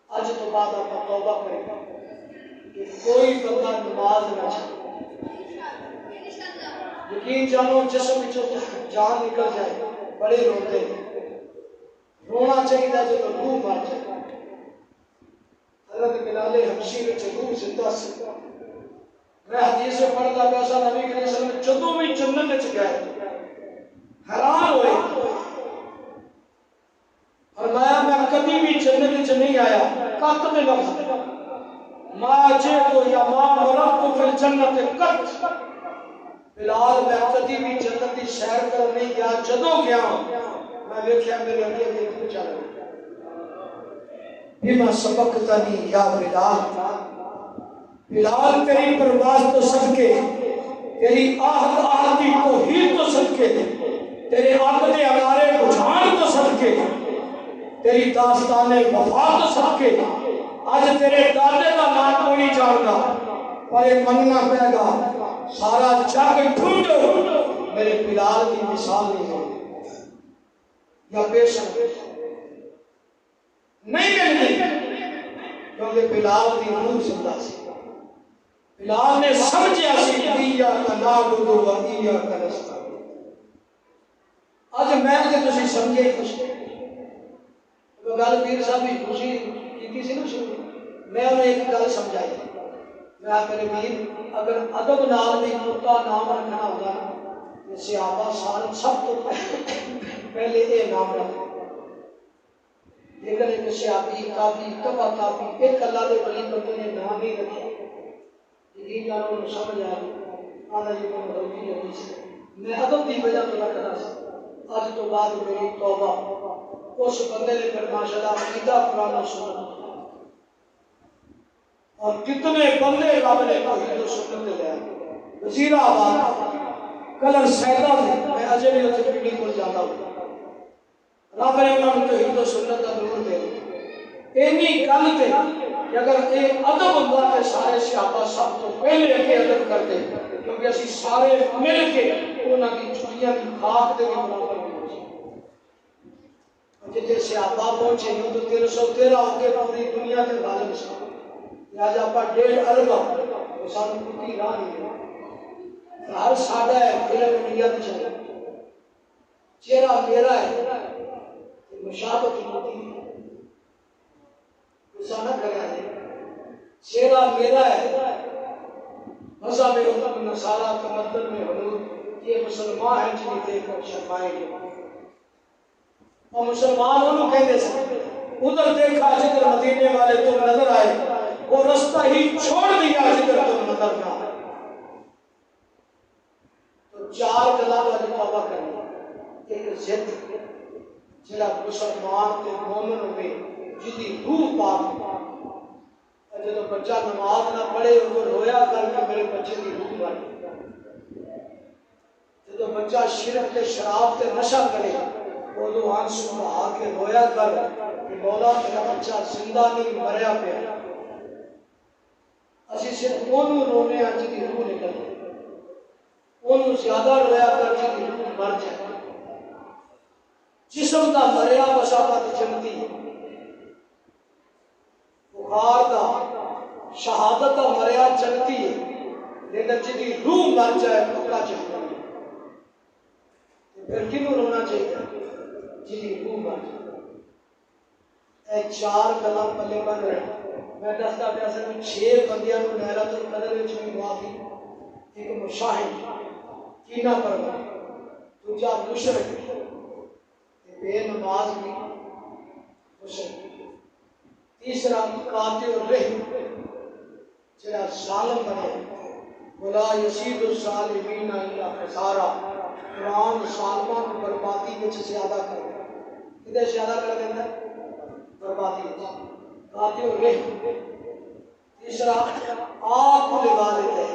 آج تو بعد آپ توبہ کریں کہ کوئی بندہ نماز نہ چھوڑے۔ یقین جانو جسم میں جو جان نکل جائے بڑے روتے رونا چاہیے جو روح مر جائے۔ حضرت بلال حبشی میں روح زندہ سے میں حدیث سے پڑھتا پیسا نبی کریم صلی اللہ علیہ وسلم جدوں بھی جنت چ گئے حیران ہوئے، فرمایا میں کبھی بھی جنت چ نہیں آیا، قط میں لفظ ما جئت یا ما مررت فی الجنت قط، بلال میں کبھی بھی جنت کی سیر کر نہیں گیا، جدوں گیا میں دیکھا میرے اگے ایک چل بما سبقتنی یا بلال، بلال تیری پرواز تو صدقے، تیری آہد کی توحید تو صدقے، تیرے عقد انارے بجھان تو صدقے، تیری داستان وفا تو صدقے، آج تیرے دادے کا نام کوئی نہیں جانتا، پر یہ مننا پڑے گا سارا جگ ڈھونڈو میرے بلال کی مثال نہیں ہے یا بے شک نہیں ملتی، کیونکہ بلال کی روح زندہ سی، بلال نے سمجھا سی ایاک نعبد و ایاک نستعین۔ آج میں تے تسی سمجھے ہی کچھ تو گل پیر صاحب بھی خوشی کی سی نا شروع میں انہیں ایک گل سمجھائی، میں میرے ویر اگر ادب نال بھی کتا نام رکھنا ہوگا نا صحابہ سال سب تو پہلے یہ نام رکھتے، لیکن ایک صحابی تابعی تبع تابعی ایک اللہ دے ولی بندے نے نام نہیں رکھا، یقین جانو انہوں سمجھ آیا آنا یہ میں غلطی حدیث میں ادب دی وجہ تو رکھنا سی، آج تو بعد میری توبہ اس بندے نے پھر ماشاءاللہ عقیدہ قرآن و سنت اور کتنے بندے رب نے توحید و سنت لے آئے، وزیر آباد کلر سیدہ تھے، میں اجے بھی اتنے میٹنگ کو جاتا ہوں، رب نے انہوں نے توحید و سنت کا نور دے اینی گل تے کہ اگر ایک ادب ہوتا ہے سارے صحابہ سب تو پہلے اگے ادب کرتے کیونکہ اسی سارے مل کے انہوں کی چھٹیاں کی خاک دے کے برابر پہنچے، جتنے صحابہ پہنچے یوں تو 1313 ہو کے پوری دنیا کے غالب سے لہذا آپ 1.5 ارب وہ سانو کتی راہ نہیں ہے، ہر ساڈا ہے فلم انڈیا میں چلے چہرہ میرا ہے مشابت ہوتی ہے ایسا نہ کرے آئے چہرہ میرا ہے مذہب امت نصارہ تمدن میں حدود یہ مسلمان ہیں جنہیں دیکھ کر شرمائیں گے اور مسلمان انہوں کہتے ہیں ادھر دیکھا جدھر مدینے والے تم نظر آئے وہ رستہ ہی چھوڑ دیا جدھر تم نظر نہ آئے، تو 4 گلاب والی توبہ کرنی، ایک ضد جڑا مسلمان تے مومن ہوئے جدی روح پاک جدو بچہ نماز نہ پڑھے وہ رویا کر کے میرے بچے کی روح بن، جدو بچہ شرک تے شراب تے نشہ کرے وہ دو آنسو بہا کے رویا کر کہ مولا میرا بچہ زندہ نہیں مریا پیا، اسی صرف انہوں رونے جدی روح نکل انہوں زیادہ رویا کر جدی روح مر جائے، جسم دا مریا بشاقت جنتی بخار دا شہادت دا مریا جنتی ہے لیکن جدی روح مر جائے پکا چاہتا ہے، پھر کنوں رونا چاہیے جدی روح مر جائے۔ اے 4 کلام پلے بن رہے میں دستا پہ اصل میں 6 بندیاں کو لیلۃ القدر وچ بھی معافی، ایک مشاہد کینہ پرور دوجا مشرک بے نماز بھی مشرک، تیسرا قاطع الرحم جڑا ظالم بنے ولا یزید الظالمین الا خسارا، قرآن ظالموں کو بربادی وچ زیادہ کر کدے زیادہ کر دیتا ہے بربادی وچ، قاطع الرحم تیسرا آپ والد ہے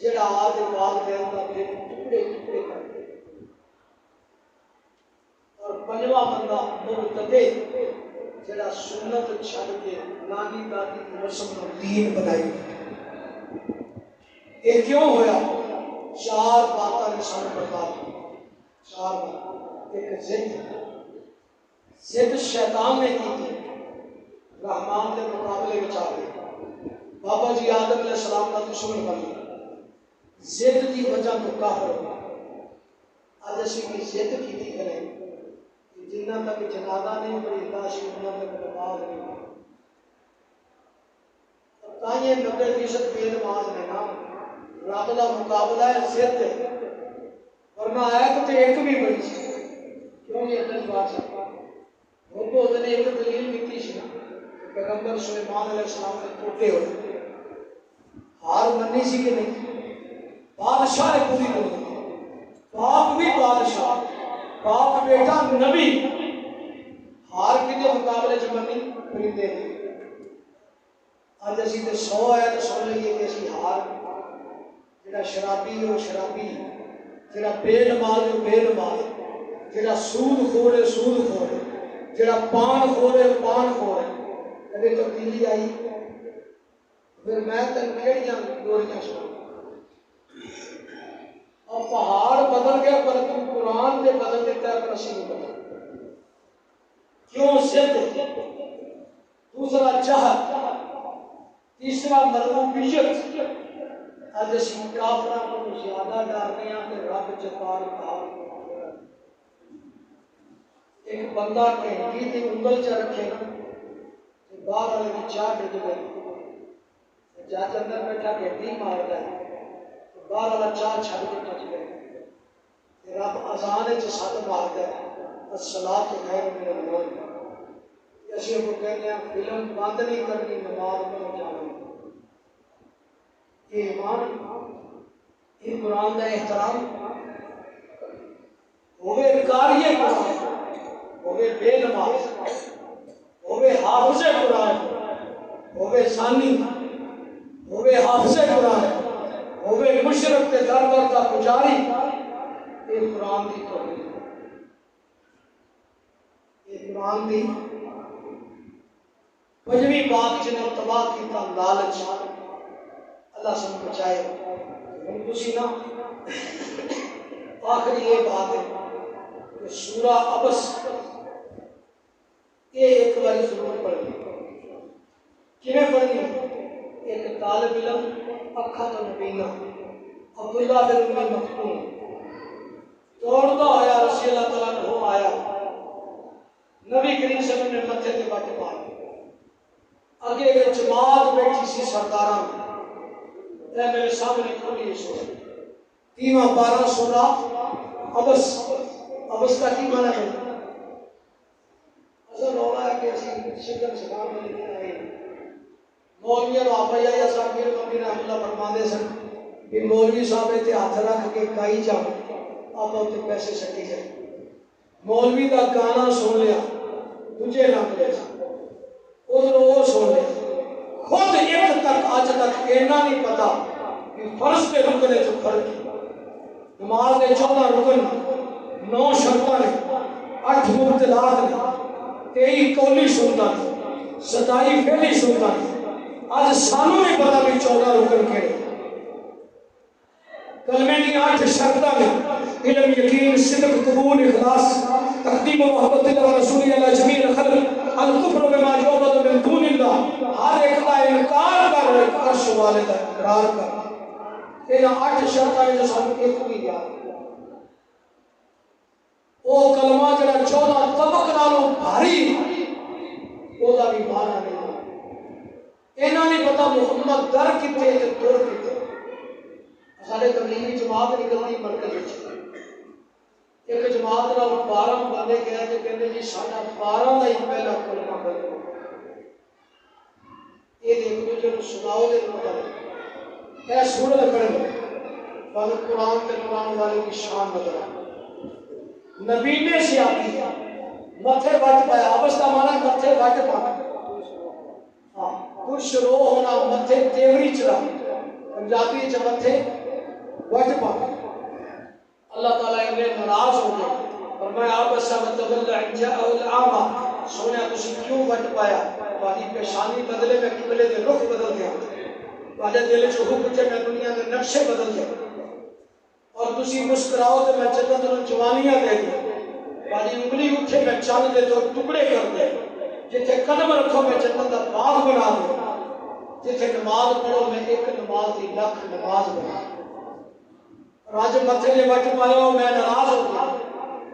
جڑا آدھے والدین کا دل ٹکڑے ٹکڑے کر دے، اور 5واں بندہ مرتدی جڑا سنت چھڑ کے نانی دادی کی رسم و دین بنائی، یہ کیوں ہویا؟ 4 باتاں نے سن برباد، 4 بات، ایک ضد شیطان نے کی تھی رحمان کے مقابلے میں چاہ گئے، بابا جی آدم علیہ السلام کا دشمن بن گیا، ضد کی وجہ تو کافر ہوا، آج اسی کی ضد کی تھی کریں جنہ تک جنازہ نہیں پڑی لاش اتنا تک برباد نہیں ہوئی، تائیں 90% بے نماز میں نا رب کا مقابلہ ہے ضد ہے، ورنہ آیت تے ایک بھی بڑی سی کیوں یہ اتنی بات سکتا وہ کو اتنے ایک دلیل دیتی سی نا پیغمبر سلیمان علیہ السلام نے ٹوٹے ہوئے ہار منی سی کہ نہیں، بادشاہ پوری دنیا باپ بھی بادشاہ باپ بیٹا نبی ہار کے مقابلے چ منی پرندے نے اج اسی تے 100 ہے تو سن لئیے کہ اسی ہار جڑا شرابی ہو شرابی جڑا بے نماز ہو بے نماز جڑا سود خور ہے سود خور جڑا پان خور ہے پان خور کدی تبدیلی آئی پھر میں تین کہڑیاں ڈوریاں سن اور پہاڑ بدل گیا پر تو قرآن نے بدل دیتا ہے پر اسی نہیں بدل کیوں ضد دوسرا چاہت تیسرا مرغوبیت اج اسی کافراں کو زیادہ ڈرتے ہیں کہ رب جبار قہار ایک بندہ گھنٹی تے انگل چ رکھے نا تے باہر والے کی چاہ ڈگ گئی جج اندر بیٹھا گھنٹی مارتا ہے باہر والا چاہ چھڑ کے ٹچ گئے رب اذان وچ سد مارتا ہے الصلاۃ خیر من النوم اسی کو کہتے ہیں فلم بند نہیں کرنی نماز میں جانا یہ ایمان یہ قرآن کا احترام ہوئے قاری قرآن ہوئے بے نماز ہوئے حافظ قرآن ہوئے ثانی ہوئے حافظ قرآن ہوئے مشرق کے در در کا پجاری یہ قرآن کی توحید یہ قرآن کی پنجویں بات جنہیں تباہ کیتا لالچ اللہ سے بچائے تسی نا آخری یہ بات ہے کہ سورہ عبس یہ ایک باری ضرور پڑھنی کیویں پڑھنی ایک طالب علم اکھا تو نبینا عبداللہ بن ام مکتوم دوڑتا آیا رسی اللہ تعالیٰ عنہ آیا نبی کریم صلی اللہ علیہ وسلم نے متھے تے بٹ مار اگے ایک جماعت بیٹھی سی سرداراں اے میرے سامنے کھولی سو 3/12 سورہ عبس عبس کا کی معنی ہے اصل رولا ہے کہ اسی شکل سکام میں لکھے آئے مولویاں نو آپ یا صاحب پیر کبھی رحمۃ اللہ فرماندے سن کہ مولوی صاحب تے ہاتھ رکھ کے کائی جا آپ تے پیسے سٹی جائے مولوی دا گانا سن لیا دوجے نہ ملے ادھر وہ سن لیا خود ایک تک اج تک اینا نہیں پتا کہ فرض کے رکن ہے جو فرق نماز کے 14 رکن 9 شرطاں نے 8 مبتلات نے 23 قولی سنتاں نے 27 فعلی سنتاں نے آج سانوں نہیں پتا بھی 14 رکن کہڑے کلمے کی 8 شرطاں نے علم یقین صدق قبول اخلاص تقدیم و محبت اللہ رسول اللہ جمیع الخلق الکفر بما یعبد من دون اللہ ہر ایک کا انکار کر ایک عرش والے کا اقرار کر یہ 8 شرطاں جو سب ایک بھی یاد وہ کلمہ جڑا 14 طبق نالوں بھاری وہ دا بھی معنی نہیں انہاں نہیں پتا محمد در کتے تے دور کتے سارے تبلیغی جماعت نکلتی مرکز وچ ایک جماعت نال 12 بندے گئے تے کہندے جی ساڈا 12 دا ہی پہلا کلمہ پڑھو یہ ایک دوسرے کو سناؤ دے مطابق اے سورت پڑھو پر قرآن تے قرآن والے کی شان بدل نبی نے سیاقی متھے وٹ پایا ابس کا مانا متھے وٹ پانا ہاں خوش رو ہونا متھے تیوری چلا پنجابی چ متھے وٹ پانا اللہ تعالیٰ انہیں ناراض ہو گئے فرمایا ابس متولى ان جاءه الاعمى سونے تسی کیوں وٹ پایا تہاڈی پیشانی بدلے میں قبلے دے رخ بدل گیا تہاڈے دل وچ حب تے میں دنیا دے نقشے بدل گئے اور تسی مسکراؤ تے میں جنت نوں جوانیاں دے دوں تہاڈی انگلی اٹھے میں چاند دے تو ٹکڑے کر دے جتھے قدم رکھو میں جنت دا باغ بنا دوں جتھے نماز پڑھو میں ایک نماز دی لکھ نماز بنا راج متھے نے وٹ پایا میں ناراض ہو گیا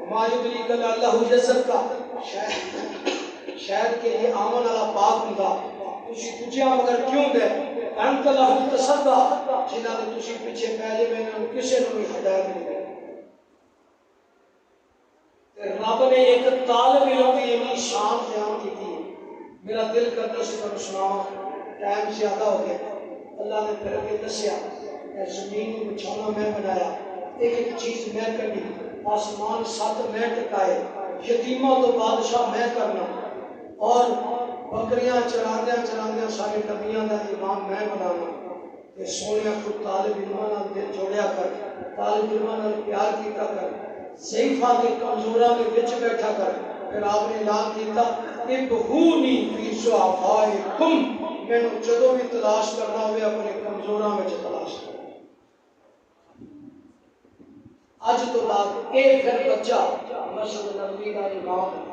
ما یدریک اللہ یزک کا شاید کہ یہ آمن والا پاک ہوندا تسی پوچھیا مگر کیوں گئے انت لہ تصدع جنہاں نے تسی پیچھے پے جے میں کسے نوں بھی ہدایت نہیں رب نے ایک طالب علم کی یہ شان بیان کی تھی میرا دل کرتا سے تمہیں سناواں ٹائم زیادہ ہو گیا اللہ نے پھر کے دسیا زمین کو بچھونا میں بنایا ایک ایک چیز میں کرنی آسمان 7 میں ٹکائے یتیموں تو بادشاہ میں کرنا اور بکریاں چراندیاں سارے نبیاں دا امام میں بنانا تے سونے کو طالب علماں نال دل جوڑیا کر طالب علماں نال پیار کیتا کر ضعیفاں تے کمزوراں دے وچ بیٹھا کر پھر آپ نے اعلان کیتا ابہونی فی ضعفائکم مینوں جدوں بھی تلاش کرنا ہوئے اپنے کمزوراں وچ تلاش کر اج تو بعد ایک پھر بچہ مسجد نبوی کا امام ہے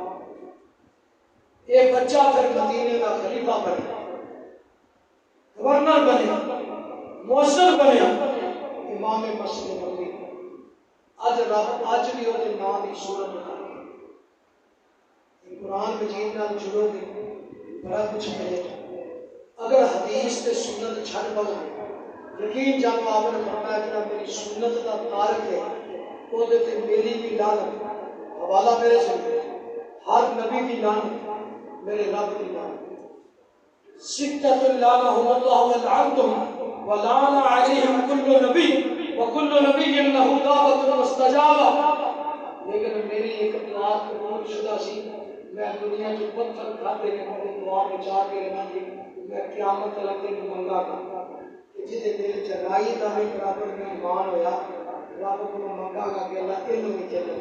ایک بچہ پھر مدینے کا خلیفہ بنے گورنر بنے مؤثر بنے امام مسجد نبوی اج بھی وہ نام کی صورت قرآن مجید نال جڑو گے بڑا کچھ ملے اگر حدیث تے سنت چھڑ پاؤ یقین جانو آپ نے فرمایا کہ میری سنت کا تارک ہے وہ تے میری بھی لعنت حوالہ میرے سے ہر نبی کی لعنت میرے رب کی لعنت ستۃ لعنہم اللہ ولعنتهم ولعن علیہم کل نبی وکل نبی له دعوۃ مستجابہ لیکن میری ایک دعا قبول شدہ سی میں دنیا جو پتھر کھاتے ہیں میری دعا میں چاہ کے رہنا دی میں قیامت تک دن منگا گا جہے دل چرائی کا بھی برابر میں ایمان ہویا رب کو منگا گا کہ اللہ علم میں چلے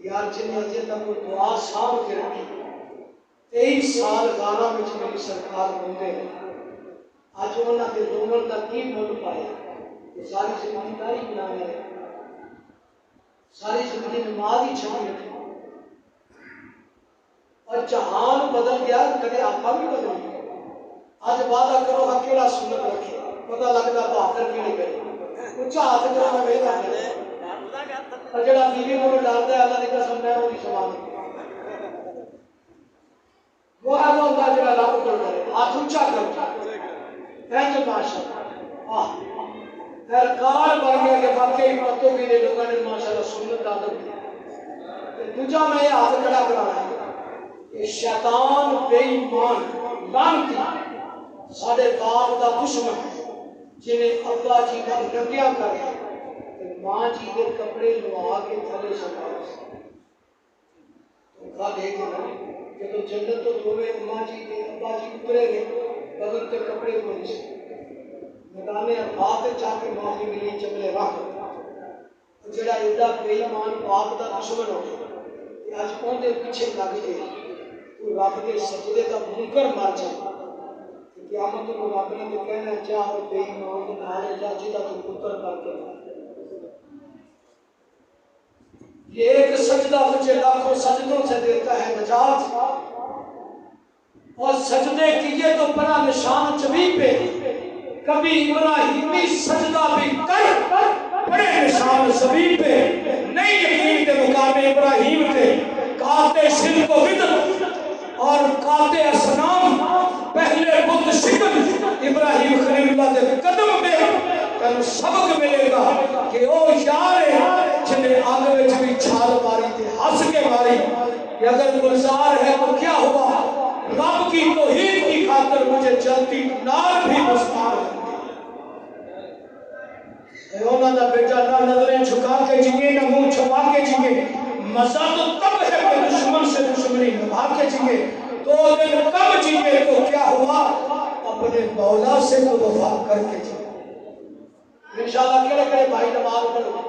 یار جن اجے تک دعا سانپ کے رکھی 23 سال گانا میں میری سرکار بندے ہیں اج انہوں نے رومن کا کی مل پایا یہ ساری زندگی داری بنانے رہے ساری زندگی نماز ہی چھوڑ رکھی اور جہان بدل گیا کدے آپا بھی بدل گیا آج وعدہ کرو ہاں کیڑا سنت رکھے پتہ لگتا بہادر کیڑے کرے اچھا ہاتھ کرنا میرا اور جڑا بیوی کو ڈالتا ہے اللہ کی قسم میں وہی سمان وہ ہے وہ اللہ جڑا رب کو کرے ہاتھ اونچا کرتا ہے جو ماشاءاللہ سرکار بن گیا کہ واقعی پتوں کے لوگوں نے ماشاءاللہ سنت عادت کی دوجا میں یہ ہاتھ کھڑا کرانا ہے کہ شیطان بے ایمان لعنتی ساڈے باپ دا دشمن جنہیں ابا جی کا ننگیا کر ماں جی کے کپڑے لوا کے تھلے سکھا دھوکھا دے کے نا جب جنت تو دونوں ماں جی کے ابا جی اترے گئے بدل کے کپڑے کو نہیں میدان ارفات تے جا کے معافی ملی چملے رکھ جڑا ایڈا بے ایمان باپ دا دشمن ہو گیا اج اون دے پیچھے لگ گئے تو رب کے سجدے کا منکر مر جائے قیامت کو رب نے تو کہنا چاہ اور بے ایمان کے نال جا جدا تو پتر کر کے یہ ایک سجدہ مجھے لاکھوں سجدوں سے دیتا ہے نجات اور سجدے کیے تو بڑا نشان چبی پہ کبھی ابراہیمی سجدہ بھی کر بڑے نشان زمین پہ نہیں یقین کے مقام ابراہیم تھے کاتے شرک و بدعت اور کاتے اصنام پہلے بت شکل ابراہیم خلیل اللہ کے قدم پہ تن سبق ملے گا کہ او یار جنہیں آگ میں بھی چھال ماری تھے ہنس کے ماری کہ اگر گلزار ہے تو کیا ہوا رب کی توحید کی خاطر مجھے جلتی نار بھی مسمار انہوں نے بیٹا نہ نظریں جھکا کے جیے نہ منہ چھپا کے جیے مزہ تو تب ہے کہ دشمن سے دشمنی نبھا کے جیے 2 دن کم جیے تو کیا ہوا اپنے مولا سے تو وفا کر کے جیے انشاءاللہ کہڑے کہڑے بھائی نماز پڑھو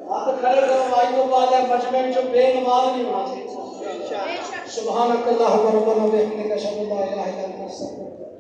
ہاتھ کھڑے کرو آئی تو بعد ہے مجمع جو بے نماز نہیں ہونا چاہیے سبحانک اللہ و ربنا و بحمدک اشہد ان لا الہ الا انت استغفرک